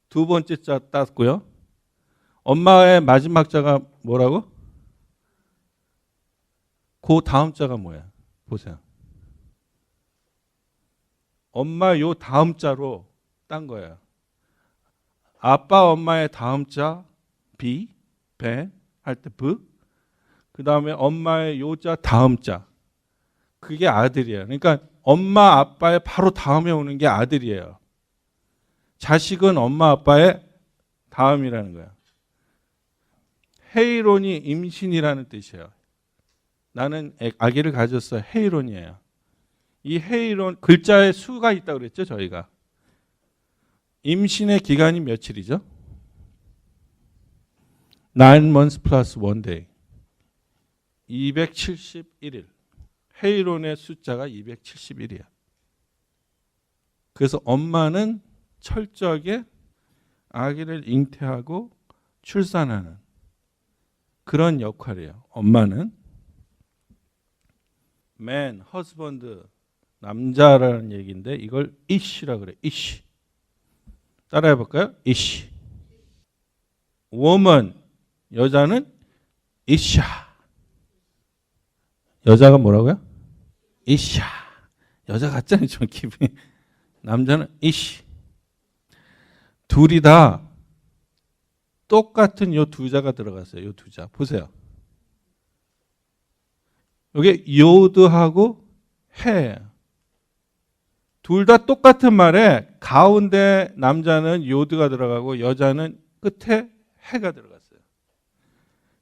두 번째 자 땄고요. 엄마의 마지막 자가 뭐라고? 그 다음 자가 뭐야? 보세요. 엄마 요 다음 자로 딴 거예요. 아빠 엄마의 다음 자 비, 배 할 때 브. 그 다음에 엄마의 요자 다음 자. 그게 아들이에요. 그러니까 엄마 아빠의 바로 다음에 오는 게 아들이에요. 자식은 엄마 아빠의 다음이라는 거야. 헤이론이 임신이라는 뜻이에요. 나는 아기를 가졌어요. 헤이론이에요. 이 헤이론 글자에 수가 있다고 그랬죠, 저희가. 임신의 기간이 며칠이죠? 9 months plus 1 day. 271일. 헤이론의 숫자가 271이야. 그래서 엄마는 철저하게 아기를 잉태하고 출산하는 그런 역할이에요. 엄마는 man, husband, 남자라는 얘기인데 이걸 ish라고 그래. ish. 따라해 볼까요? ish. woman, 여자는 isha. 여자가 뭐라고요? isha. 여자 같잖아요. 좀 기분이. 남자는 ish. 둘이 다 똑같은 요 두 자가 들어갔어요. 요 두 자. 보세요. 여기 요드하고 해. 둘 다 똑같은 말에 가운데 남자는 요드가 들어가고 여자는 끝에 해가 들어갔어요.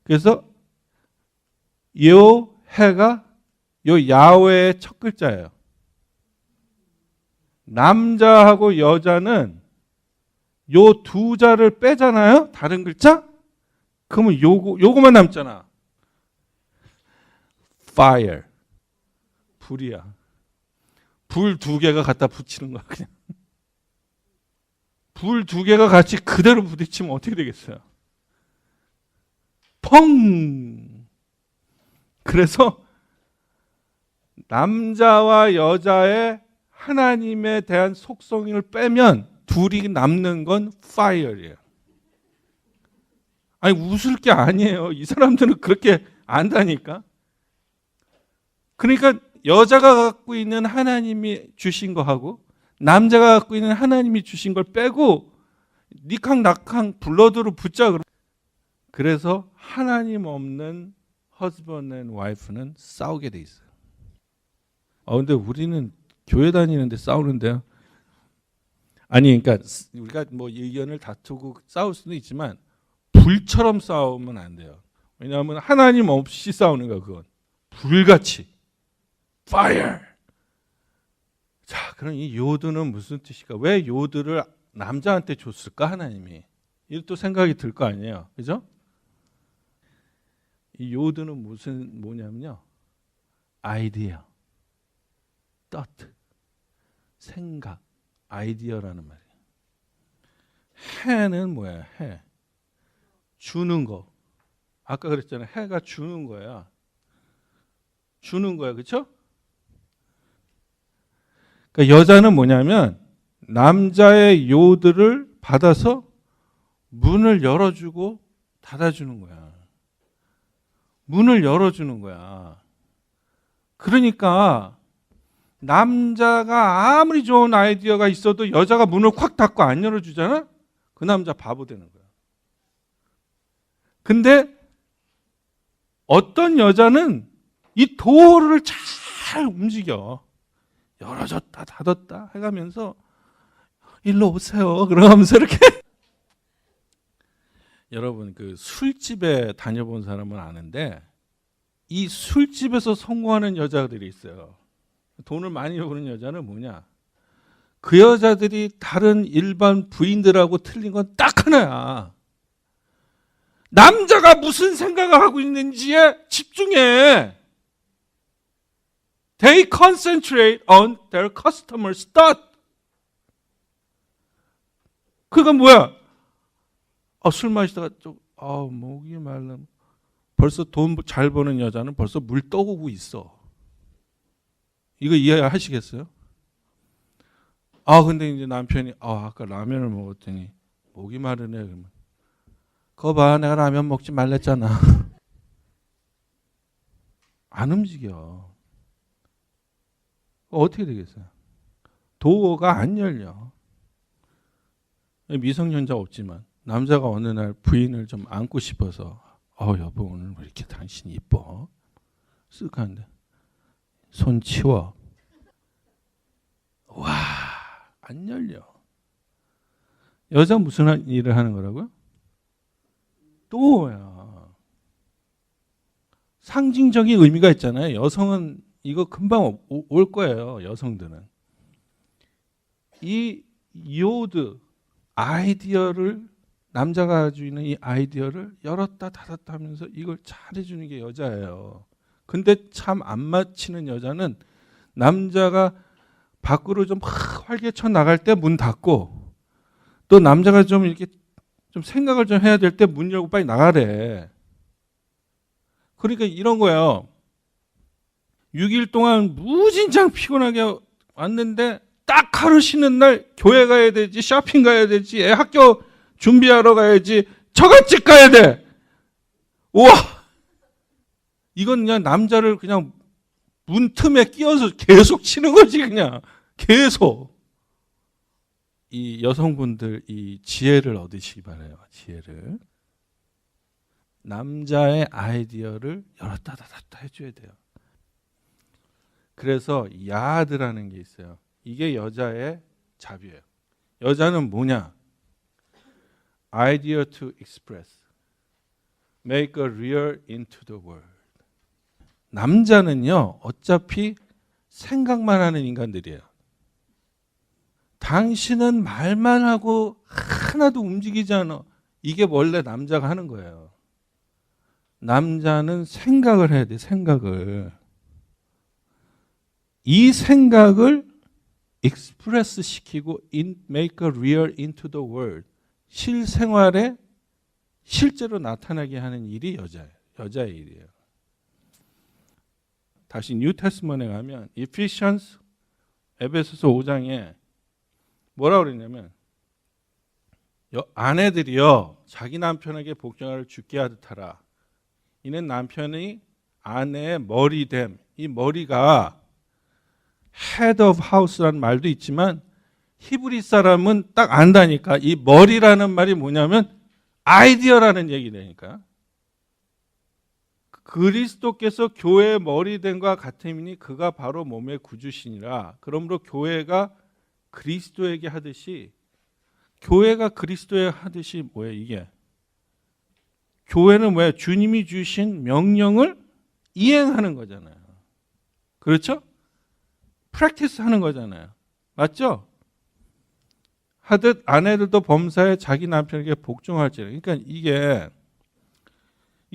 그래서 요 해가 요 야훼의 첫 글자예요. 남자하고 여자는 요 두 자를 빼잖아요. 다른 글자? 그러면 요거만 남잖아. fire. 불이야. 불 두 개가 갖다 붙이는 거야, 그냥. 불 두 개가 같이 그대로 부딪히면 어떻게 되겠어요? 펑! 그래서 남자와 여자의 하나님에 대한 속성을 빼면 둘이 남는 건 fire예요. 아니, 웃을 게 아니에요. 이 사람들은 그렇게 안다니까. 그러니까 여자가 갖고 있는 하나님이 주신 거하고 남자가 갖고 있는 하나님이 주신 걸 빼고 니캉나캉 블러드로 붙자. 그래서 하나님 없는 husband and wife는 싸우게 돼 있어요. 근데 우리는 교회 다니는데 싸우는데요. 아니, 그러니까 우리가 뭐 의견을 다투고 싸울 수도 있지만 불처럼 싸우면 안 돼요. 왜냐하면 하나님 없이 싸우는 거야, 그건. 불같이. fire. 자, 그럼 이 요드는 무슨 뜻일까? 왜 요드를 남자한테 줬을까, 하나님이? 이것도 또 생각이 들 거 아니에요. 그죠? 이 요드는 뭐냐면요. 아이디어, thought, 생각, 아이디어라는 말이에요. 해는 뭐야? 해. 주는 거. 아까 그랬잖아요. 해가 주는 거야. 주는 거야. 그렇죠? 그러니까 여자는 뭐냐면 남자의 요드를 받아서 문을 열어주고 닫아주는 거야. 문을 열어주는 거야. 그러니까 남자가 아무리 좋은 아이디어가 있어도 여자가 문을 콱 닫고 안 열어주잖아? 그 남자 바보 되는 거야. 근데 어떤 여자는 이 도어를 잘 움직여. 열어줬다 닫았다 해가면서 일로 오세요. 그러면서 이렇게. 여러분, 그 술집에 다녀본 사람은 아는데 이 술집에서 성공하는 여자들이 있어요. 돈을 많이 버는 여자는 뭐냐? 그 여자들이 다른 일반 부인들하고 틀린 건 딱 하나야. 남자가 무슨 생각을 하고 있는지에 집중해. They concentrate on their customers' thought. 그건 뭐야? 술 마시다가 좀 목이 말라. 벌써 돈 잘 버는 여자는 벌써 물 떠오고 있어. 이거 이해하시겠어요? 근데 이제 남편이 아까 라면을 먹었더니 목이 마르네. 그러면 그거 봐, 내가 라면 먹지 말랬잖아. 안 움직여. 어떻게 되겠어요? 도어가 안 열려. 미성년자 없지만 남자가 어느 날 부인을 좀 안고 싶어서 여보, 오늘 왜 이렇게 당신 이뻐? 쓱 하는데 손 치워. 와, 안 열려. 여자 무슨 일을 하는 거라고요? 도어야. 상징적인 의미가 있잖아요. 여성은 이거 금방 올 거예요. 여성들은. 이 요드 아이디어를, 남자가 가지고 있는 이 아이디어를 열었다 닫았다 하면서 이걸 잘해주는 게 여자예요. 근데 참 안 맞히는 여자는 남자가 밖으로 좀 활개쳐 나갈 때 문 닫고, 또 남자가 좀 이렇게 좀 생각을 좀 해야 될 때 문 열고 빨리 나가래. 그러니까 이런 거예요. 6일 동안 무진장 피곤하게 왔는데 딱 하루 쉬는 날 교회 가야 되지, 쇼핑 가야 되지, 애 학교 준비하러 가야지, 처갓집 가야 돼. 우와! 이건 그냥 남자를 그냥 문 틈에 끼워서 계속 치는 거지, 그냥. 계속. 이 여성분들 이 지혜를 얻으시기 바라요. 지혜를. 남자의 아이디어를 열었다 닫았다 해줘야 돼요. 그래서 야드라는 게 있어요. 이게 여자의 자비예요. 여자는 뭐냐? Idea to express, make a real into the world. 남자는요, 어차피 생각만 하는 인간들이에요. 당신은 말만 하고 하나도 움직이지 않아. 이게 원래 남자가 하는 거예요. 남자는 생각을 해야 돼, 생각을. 이 생각을 익스프레스 시키고 make a real into the world. 실생활에 실제로 나타나게 하는 일이 여자예요. 여자의 일이에요. 다시 뉴 테스트먼에 가면 Ephesians 에베소서 5장에 뭐라고 그러냐면 아내들이요 자기 남편에게 복종하를 주께 하듯 하라. 이는 남편이 아내의 머리됨. 이 머리가 head of house라는 말도 있지만 히브리 사람은 딱 안다니까. 이 머리라는 말이 뭐냐면 아이디어라는 얘기라니까. 그리스도께서 교회의 머리됨과 같음이니 그가 바로 몸의 구주시니라. 그러므로 교회가 그리스도에게 하듯이 교회가 그리스도에 하듯이 뭐예요 이게? 교회는 뭐예요? 주님이 주신 명령을 이행하는 거잖아요. 그렇죠? 프랙티스 하는 거잖아요. 맞죠? 하듯 아내들도 범사에 자기 남편에게 복종할지라. 그러니까 이게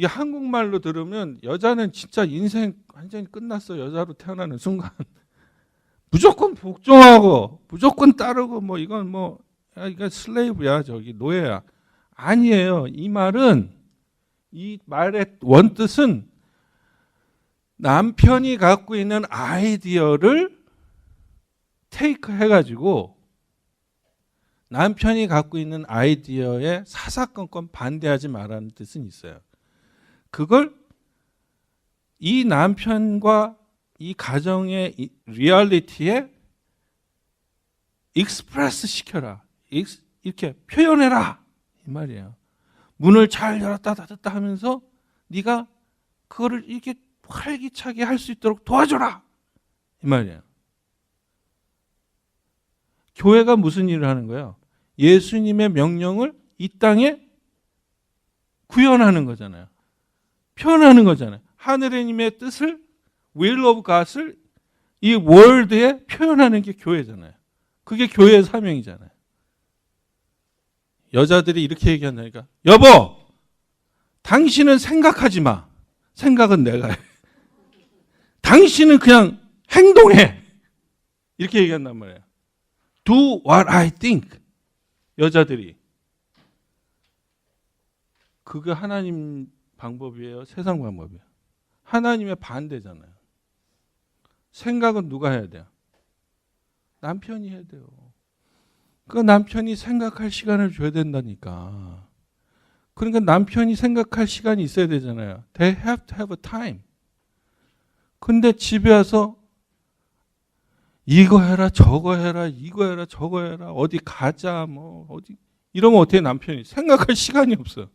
한국말로 들으면 여자는 진짜 인생 완전히 끝났어. 여자로 태어나는 순간 무조건 복종하고 무조건 따르고 뭐 이건 뭐 이건 슬레이브야, 저기 노예야. 아니에요. 이 말은 이 말의 원뜻은 남편이 갖고 있는 아이디어를 테이크 해가지고 남편이 갖고 있는 아이디어에 사사건건 반대하지 말라는 뜻은 있어요. 그걸 이 남편과 이 가정의 리얼리티에 익스프레스 시켜라. 이렇게 표현해라. 이 말이에요. 문을 잘 열었다 닫았다 하면서 네가 그거를 이렇게 활기차게 할 수 있도록 도와줘라. 이 말이에요. 교회가 무슨 일을 하는 거예요? 예수님의 명령을 이 땅에 구현하는 거잖아요. 표현하는 거잖아요. 하늘의님의 뜻을 will of God을 이 월드에 표현하는 게 교회잖아요. 그게 교회의 사명이잖아요. 여자들이 이렇게 얘기한다니까. 여보, 당신은 생각하지 마. 생각은 내가 해. 당신은 그냥 행동해. 이렇게 얘기한단 말이에요. Do what I think. 여자들이. 그게 하나님 방법이에요? 세상 방법이에요? 하나님의 반대잖아요. 생각은 누가 해야 돼요? 남편이 해야 돼요. 그 남편이 생각할 시간을 줘야 된다니까. 그러니까 남편이 생각할 시간이 있어야 되잖아요. They have to have a time. 근데 집에 와서 이거 해라, 저거 해라, 이거 해라, 저거 해라, 어디 가자, 뭐 어디 이러면 어떻게 남편이 생각할 시간이 없어요.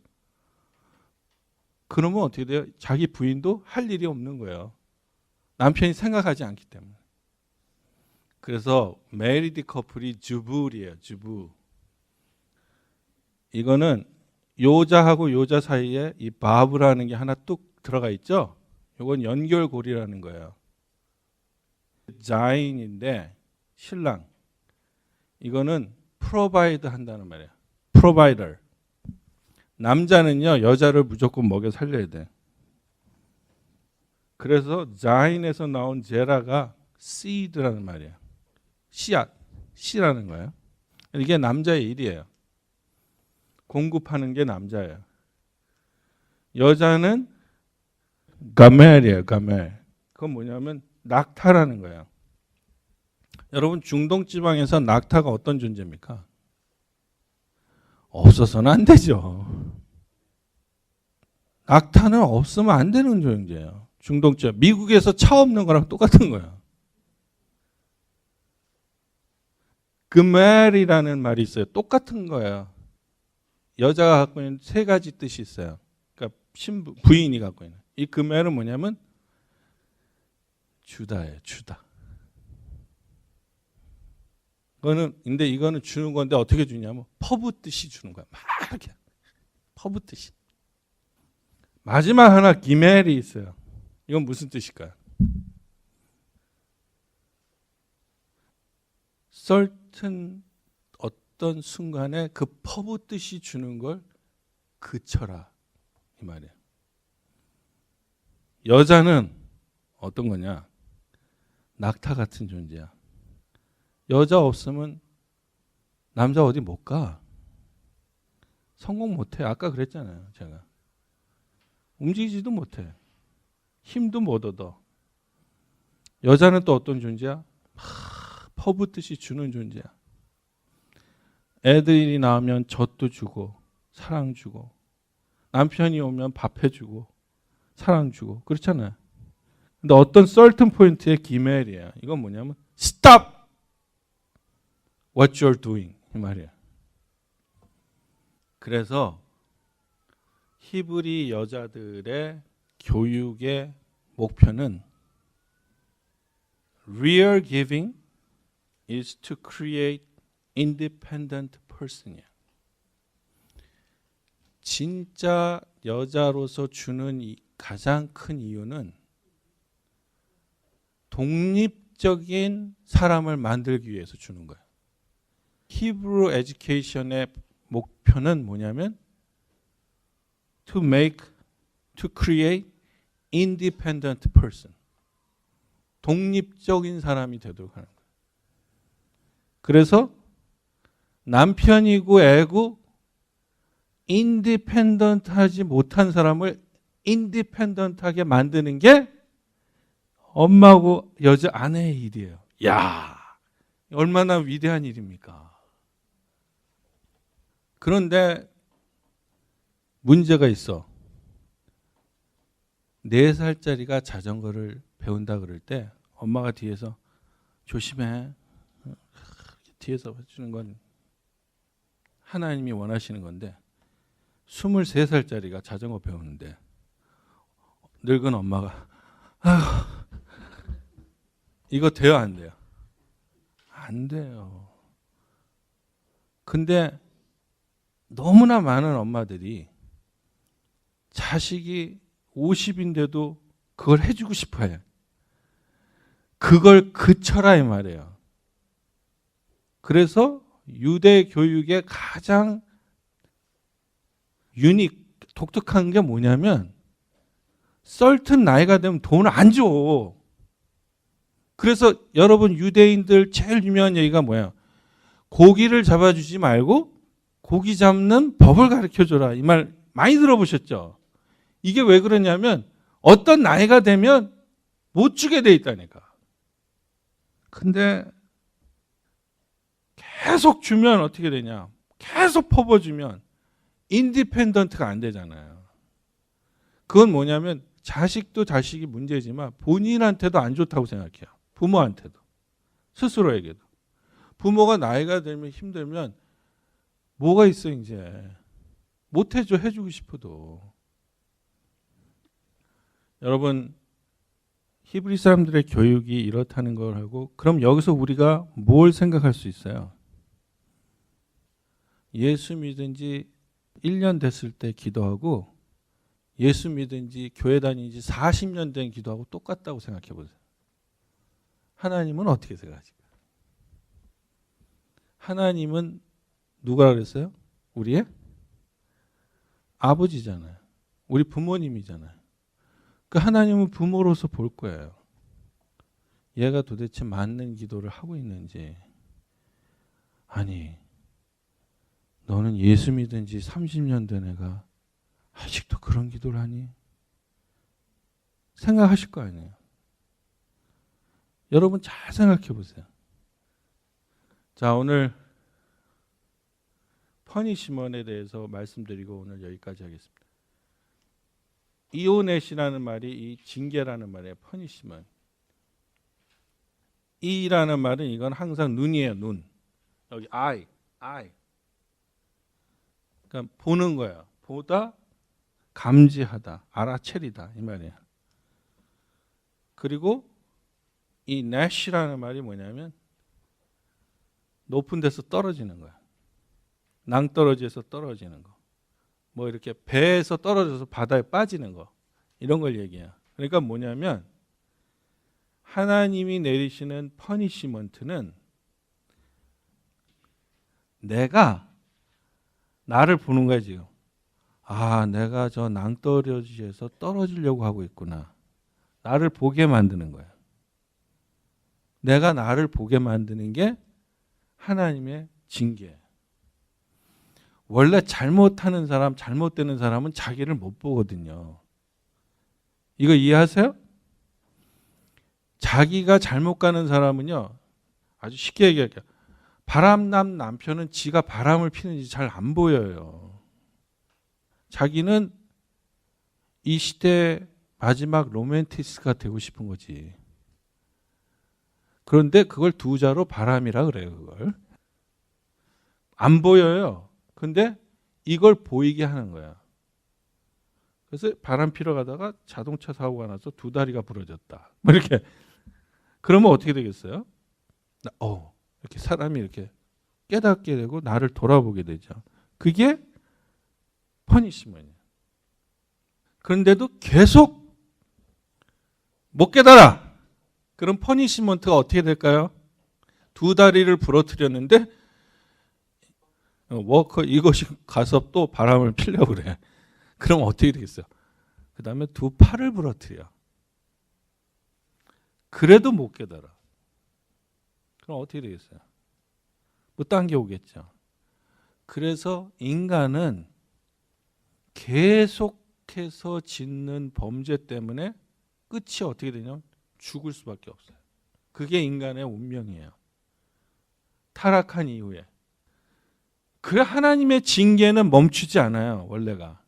그러면 어떻게 돼요? 자기 부인도 할 일이 없는 거예요. 남편이 생각하지 않기 때문에. 그래서 메리드 커플이 주부이에요. 주부. 이거는 요자하고 요자 사이에 이 바브라는 게 하나 뚝 들어가 있죠. 이건 연결고리라는 거예요. 자인인데 신랑. 이거는 프로바이드 한다는 말이에요. 프로바이더. 남자는요 여자를 무조건 먹여 살려야 돼. 그래서 자인에서 나온 제라가 seed라는 말이에요. 씨앗, 씨라는 거예요. 이게 남자의 일이에요. 공급하는 게 남자예요. 여자는 가멜이에요. 가멜. 그건 뭐냐면 낙타라는 거예요. 여러분 중동 지방에서 낙타가 어떤 존재입니까? 없어서는 안 되죠. 낙타는 없으면 안 되는 존재예요. 중동 지방. 미국에서 차 없는 거랑 똑같은 거예요. 그멜이라는 말이 있어요. 똑같은 거예요. 여자가 갖고 있는 세 가지 뜻이 있어요. 그러니까 신부, 부인이 갖고 있는. 이 그멜은 뭐냐면 주다예요. 주다. 근데 이거는 주는 건데 어떻게 주냐면 퍼붓듯이 주는 거야. 막 이렇게 퍼붓듯이. 마지막 하나 기멜이 있어요. 이건 무슨 뜻일까요? certain 어떤 순간에 그 퍼붓듯이 주는 걸 그쳐라 이 말이에요. 여자는 어떤 거냐? 낙타 같은 존재야. 여자 없으면 남자 어디 못 가. 성공 못 해. 아까 그랬잖아요. 제가. 움직이지도 못해. 힘도 못 얻어. 여자는 또 어떤 존재야? 퍼붓듯이 주는 존재야. 애들이 나오면 젖도 주고 사랑 주고 남편이 오면 밥 해주고 사랑 주고 그렇잖아요. 근데 어떤 certain 포인트의 기멜이야. 이건 뭐냐면 stop what you're doing 이 말이야. 그래서 히브리 여자들의 교육의 목표는 real giving is to create independent person이야. 진짜 여자로서 주는 가장 큰 이유는 독립적인 사람을 만들기 위해서 주는 거야. 히브리 에듀케이션의 목표는 뭐냐면 to create independent person. 독립적인 사람이 되도록 하는 거야. 그래서 남편이고 애고 인디펜던트하지 못한 사람을 인디펜던트하게 만드는 게 엄마하고 여자 아내의 일이에요. 야, 얼마나 위대한 일입니까? 그런데 문제가 있어. 4살짜리가 자전거를 배운다 그럴 때 엄마가 뒤에서 조심해. 뒤에서 해주는 건 하나님이 원하시는 건데 23살짜리가 자전거 배우는데 늙은 엄마가 이거 돼요 안 돼요? 안 돼요. 근데 너무나 많은 엄마들이 자식이 50인데도 그걸 해주고 싶어요. 그걸 그쳐라 이 말이에요. 그래서 유대 교육의 가장 독특한 게 뭐냐면 certain 나이가 되면 돈을 안 줘. 그래서 여러분 유대인들 제일 유명한 얘기가 뭐예요? 고기를 잡아주지 말고 고기 잡는 법을 가르쳐줘라. 이 말 많이 들어보셨죠? 이게 왜 그러냐면 어떤 나이가 되면 못 주게 돼 있다니까. 근데 계속 주면 어떻게 되냐? 계속 퍼부어주면 인디펜던트가 안 되잖아요. 그건 뭐냐면 자식도 자식이 문제지만 본인한테도 안 좋다고 생각해요. 부모한테도. 스스로에게도. 부모가 나이가 들면 힘들면 뭐가 있어 이제. 못 해줘. 해주고 싶어도. 여러분 히브리 사람들의 교육이 이렇다는 걸 하고 그럼 여기서 우리가 뭘 생각할 수 있어요? 예수 믿은 지 1년 됐을 때 기도하고 예수 믿은 지 교회 다닌 지 40년 된 기도하고 똑같다고 생각해 보세요. 하나님은 어떻게 생각하실까요? 하나님은 누가 그랬어요? 우리의 아버지잖아요. 우리 부모님이잖아요. 그 하나님은 부모로서 볼 거예요. 얘가 도대체 맞는 기도를 하고 있는지. 아니 너는 예수 믿은 지 30년 된 애가 아직도 그런 기도를 하니? 생각하실 거 아니에요. 여러분 잘 생각해 보세요. 자, 오늘 퍼니시먼에 대해서 말씀드리고 오늘 여기까지 하겠습니다. 이오넷이라는 말이 이 징계라는 말이에요. 퍼니시먼. 이라는 말은 이건 항상 눈이에요. 눈. 여기 eye. 그러니까 보는 거예요. 보다, 감지하다, 알아채리다 이 말이에요. 그리고 이 낫이라는 말이 뭐냐면 높은 데서 떨어지는 거야. 낭떠러지에서 떨어지는 거. 뭐 이렇게 배에서 떨어져서 바다에 빠지는 거. 이런 걸 얘기해요. 그러니까 뭐냐면 하나님이 내리시는 퍼니시먼트는 내가 나를 보는 거야 지금. 아, 내가 저 낭떠러지에서 떨어지려고 하고 있구나. 나를 보게 만드는 거야. 내가 나를 보게 만드는 게 하나님의 징계예요. 원래 잘못하는 사람, 잘못되는 사람은 자기를 못 보거든요. 이거 이해하세요? 자기가 잘못 가는 사람은요, 아주 쉽게 얘기할게요. 바람난 남편은 지가 바람을 피는지 잘 안 보여요. 자기는 이 시대의 마지막 로맨티스트가 되고 싶은 거지. 그런데 그걸 두 자로 바람이라 그래요. 그걸 안 보여요. 근데 이걸 보이게 하는 거야. 그래서 바람 피러 가다가 자동차 사고가 나서 두 다리가 부러졌다. 뭐 이렇게. 그러면 어떻게 되겠어요? 이렇게 사람이 이렇게 깨닫게 되고 나를 돌아보게 되죠. 그게 퍼니시먼이에요. 그런데도 계속 못 깨달아. 그럼 퍼니시먼트가 어떻게 될까요? 두 다리를 부러뜨렸는데 워커 이것이 가서 또 바람을 피려고 그래. 그럼 어떻게 되겠어요? 그 다음에 두 팔을 부러뜨려. 그래도 못 깨달아. 그럼 어떻게 되겠어요? 못 당겨오겠죠. 그래서 인간은 계속해서 짓는 범죄 때문에 끝이 어떻게 되냐면 죽을 수밖에 없어요. 그게 인간의 운명이에요. 타락한 이후에. 그래 하나님의 징계는 멈추지 않아요. 원래가.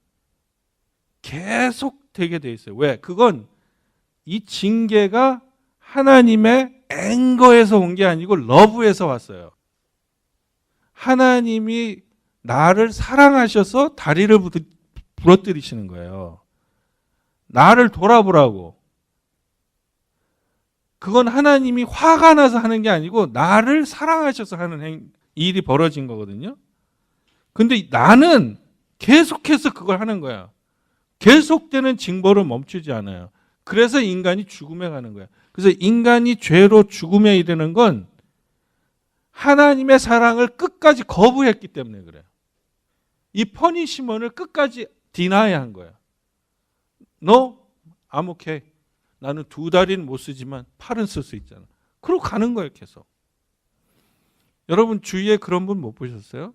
계속 되게 돼 있어요. 왜? 그건 이 징계가 하나님의 앵거에서 온 게 아니고 러브에서 왔어요. 하나님이 나를 사랑하셔서 다리를 부러뜨리시는 거예요. 나를 돌아보라고. 그건 하나님이 화가 나서 하는 게 아니고 나를 사랑하셔서 하는 일이 벌어진 거거든요. 근데 나는 계속해서 그걸 하는 거야. 계속되는 징벌을 멈추지 않아요. 그래서 인간이 죽음에 가는 거야. 그래서 인간이 죄로 죽음에 이르는 건 하나님의 사랑을 끝까지 거부했기 때문에 그래요. 이 퍼니시먼을 끝까지 디나이한 거야. No, I'm okay. 나는 두 다리는 못 쓰지만 팔은 쓸 수 있잖아. 그러고 가는 거예요, 계속. 여러분 주위에 그런 분 못 보셨어요?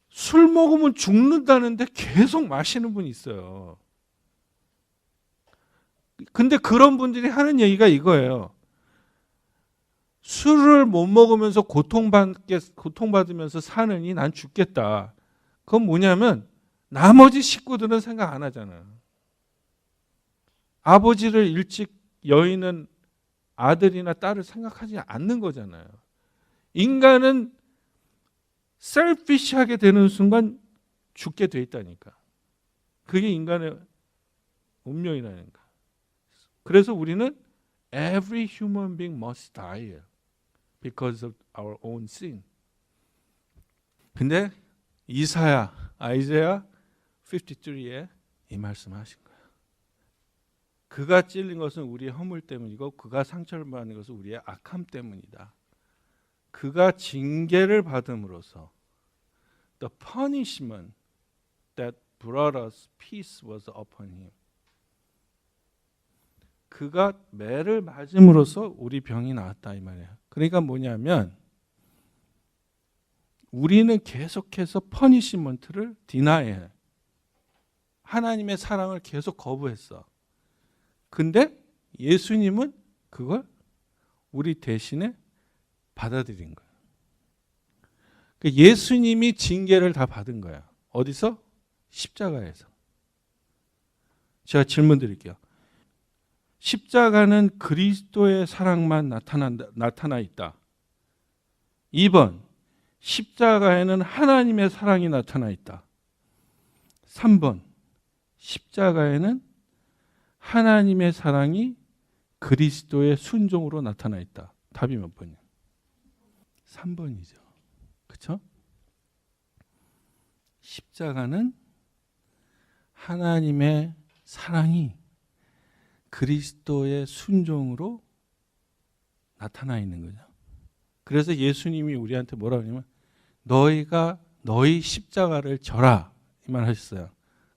술 먹으면 죽는다는데 계속 마시는 분이 있어요. 근데 그런 분들이 하는 얘기가 이거예요. 술을 못 먹으면서 고통받으면서 사느니 난 죽겠다. 그건 뭐냐면 나머지 식구들은 생각 안 하잖아요. 아버지를 일찍 여인은 아들이나 딸을 생각하지 않는 거잖아요. 인간은 셀피시하게 되는 순간 죽게 돼 있다니까. 그게 인간의 운명이라니까. 그래서 우리는 every human being must die because of our own sin. 근데 아이사야 53에 이 말씀을 하신 거예요. 그가 찔린 것은 우리의 허물 때문이고 그가 상처를 받는 것은 우리의 악함 때문이다. 그가 징계를 받음으로써 the punishment that brought us peace was upon him. 그가 매를 맞음으로써 우리 병이 나았다 이 말이에요. 그러니까 뭐냐면 우리는 계속해서 퍼니시먼트를 디나이해. 하나님의 사랑을 계속 거부했어. 근데 예수님은 그걸 우리 대신에 받아들인 거예요. 예수님이 징계를 다 받은 거야. 어디서? 십자가에서. 제가 질문 드릴게요. 십자가는 그리스도의 사랑만 나타나 있다. 2번, 십자가에는 하나님의 사랑이 나타나 있다. 3번, 십자가에는 하나님의 사랑이 그리스도의 순종으로 나타나 있다. 답이 몇 번이에요? 3번이죠. 그렇죠? 십자가는 하나님의 사랑이 그리스도의 순종으로 나타나 있는 거죠. 그래서 예수님이 우리한테 뭐라 그러냐면 너희가 너희 십자가를 져라 이 말 하셨어요.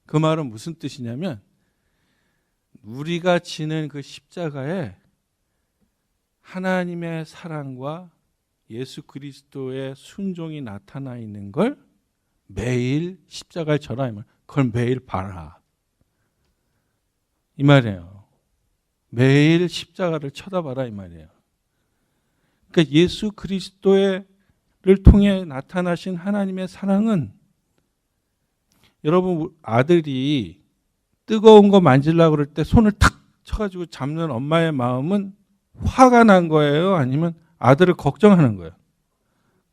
그 말은 무슨 뜻이냐면 우리가 지는 그 십자가에 하나님의 사랑과 예수 그리스도의 순종이 나타나 있는 걸 매일 십자가를 져라 이 말. 그걸 매일 봐라 이 말이에요. 매일 십자가를 쳐다봐라 이 말이에요. 그러니까 예수 그리스도를 통해 나타나신 하나님의 사랑은 여러분 아들이 뜨거운 거 만지려고 그럴 때 손을 탁 쳐가지고 잡는 엄마의 마음은 화가 난 거예요? 아니면 아들을 걱정하는 거예요?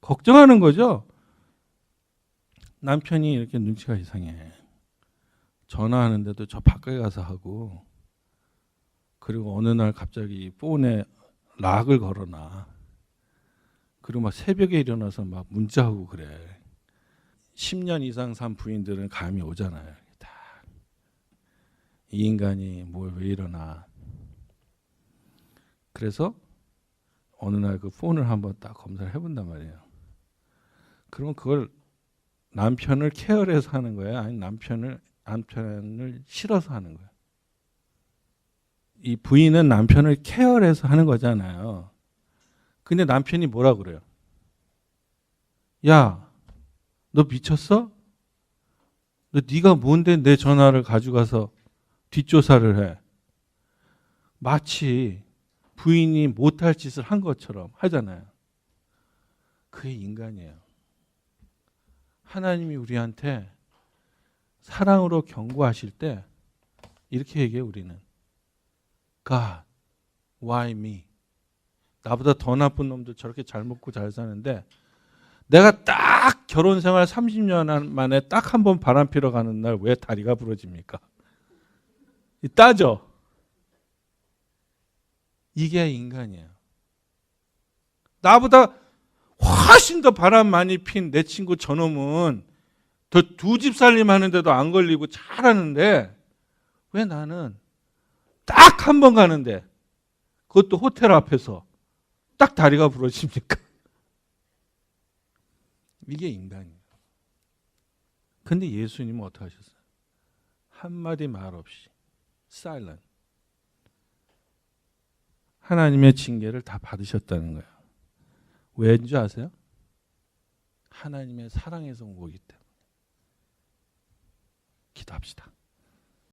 걱정하는 거죠. 남편이 이렇게 눈치가 이상해. 전화하는데도 저 밖에 가서 하고 그리고 어느 날 갑자기 폰에 락을 걸어놔. 그리고 막 새벽에 일어나서 막 문자하고 그래. 10년 이상 산 부인들은 감이 오잖아요. 이 인간이 뭘 왜 이러나. 그래서 어느 날 그 폰을 한번 딱 검사를 해본단 말이에요. 그러면 그걸 남편을 케어해서 하는 거예요? 아니면 남편을 싫어서 하는 거예요? 이 부인은 남편을 케어해서 하는 거잖아요. 근데 남편이 뭐라 그래요? 야, 너 미쳤어? 너 네가 뭔데 내 전화를 가져가서 뒷조사를 해? 마치 부인이 못할 짓을 한 것처럼 하잖아요. 그게 인간이에요. 하나님이 우리한테 사랑으로 경고하실 때 이렇게 얘기해요. 우리는 God, why me? 나보다 더 나쁜 놈들 저렇게 잘 먹고 잘 사는데 내가 딱 결혼 생활 30년 만에 딱 한 번 바람 피러 가는 날 왜 다리가 부러집니까? 따져. 이게 인간이에요. 나보다 훨씬 더 바람 많이 핀 내 친구 저놈은 더 두 집 살림 하는데도 안 걸리고 잘하는데 왜 나는 딱 한 번 가는데 그것도 호텔 앞에서 딱 다리가 부러집니까? 이게 인간이에요. 근데 예수님은 어떻게 하셨어요? 한마디 말 없이 silent. 하나님의 징계를 다 받으셨다는 거예요. 왜인지 아세요? 하나님의 사랑에서 온 거기 때문에. 기도합시다.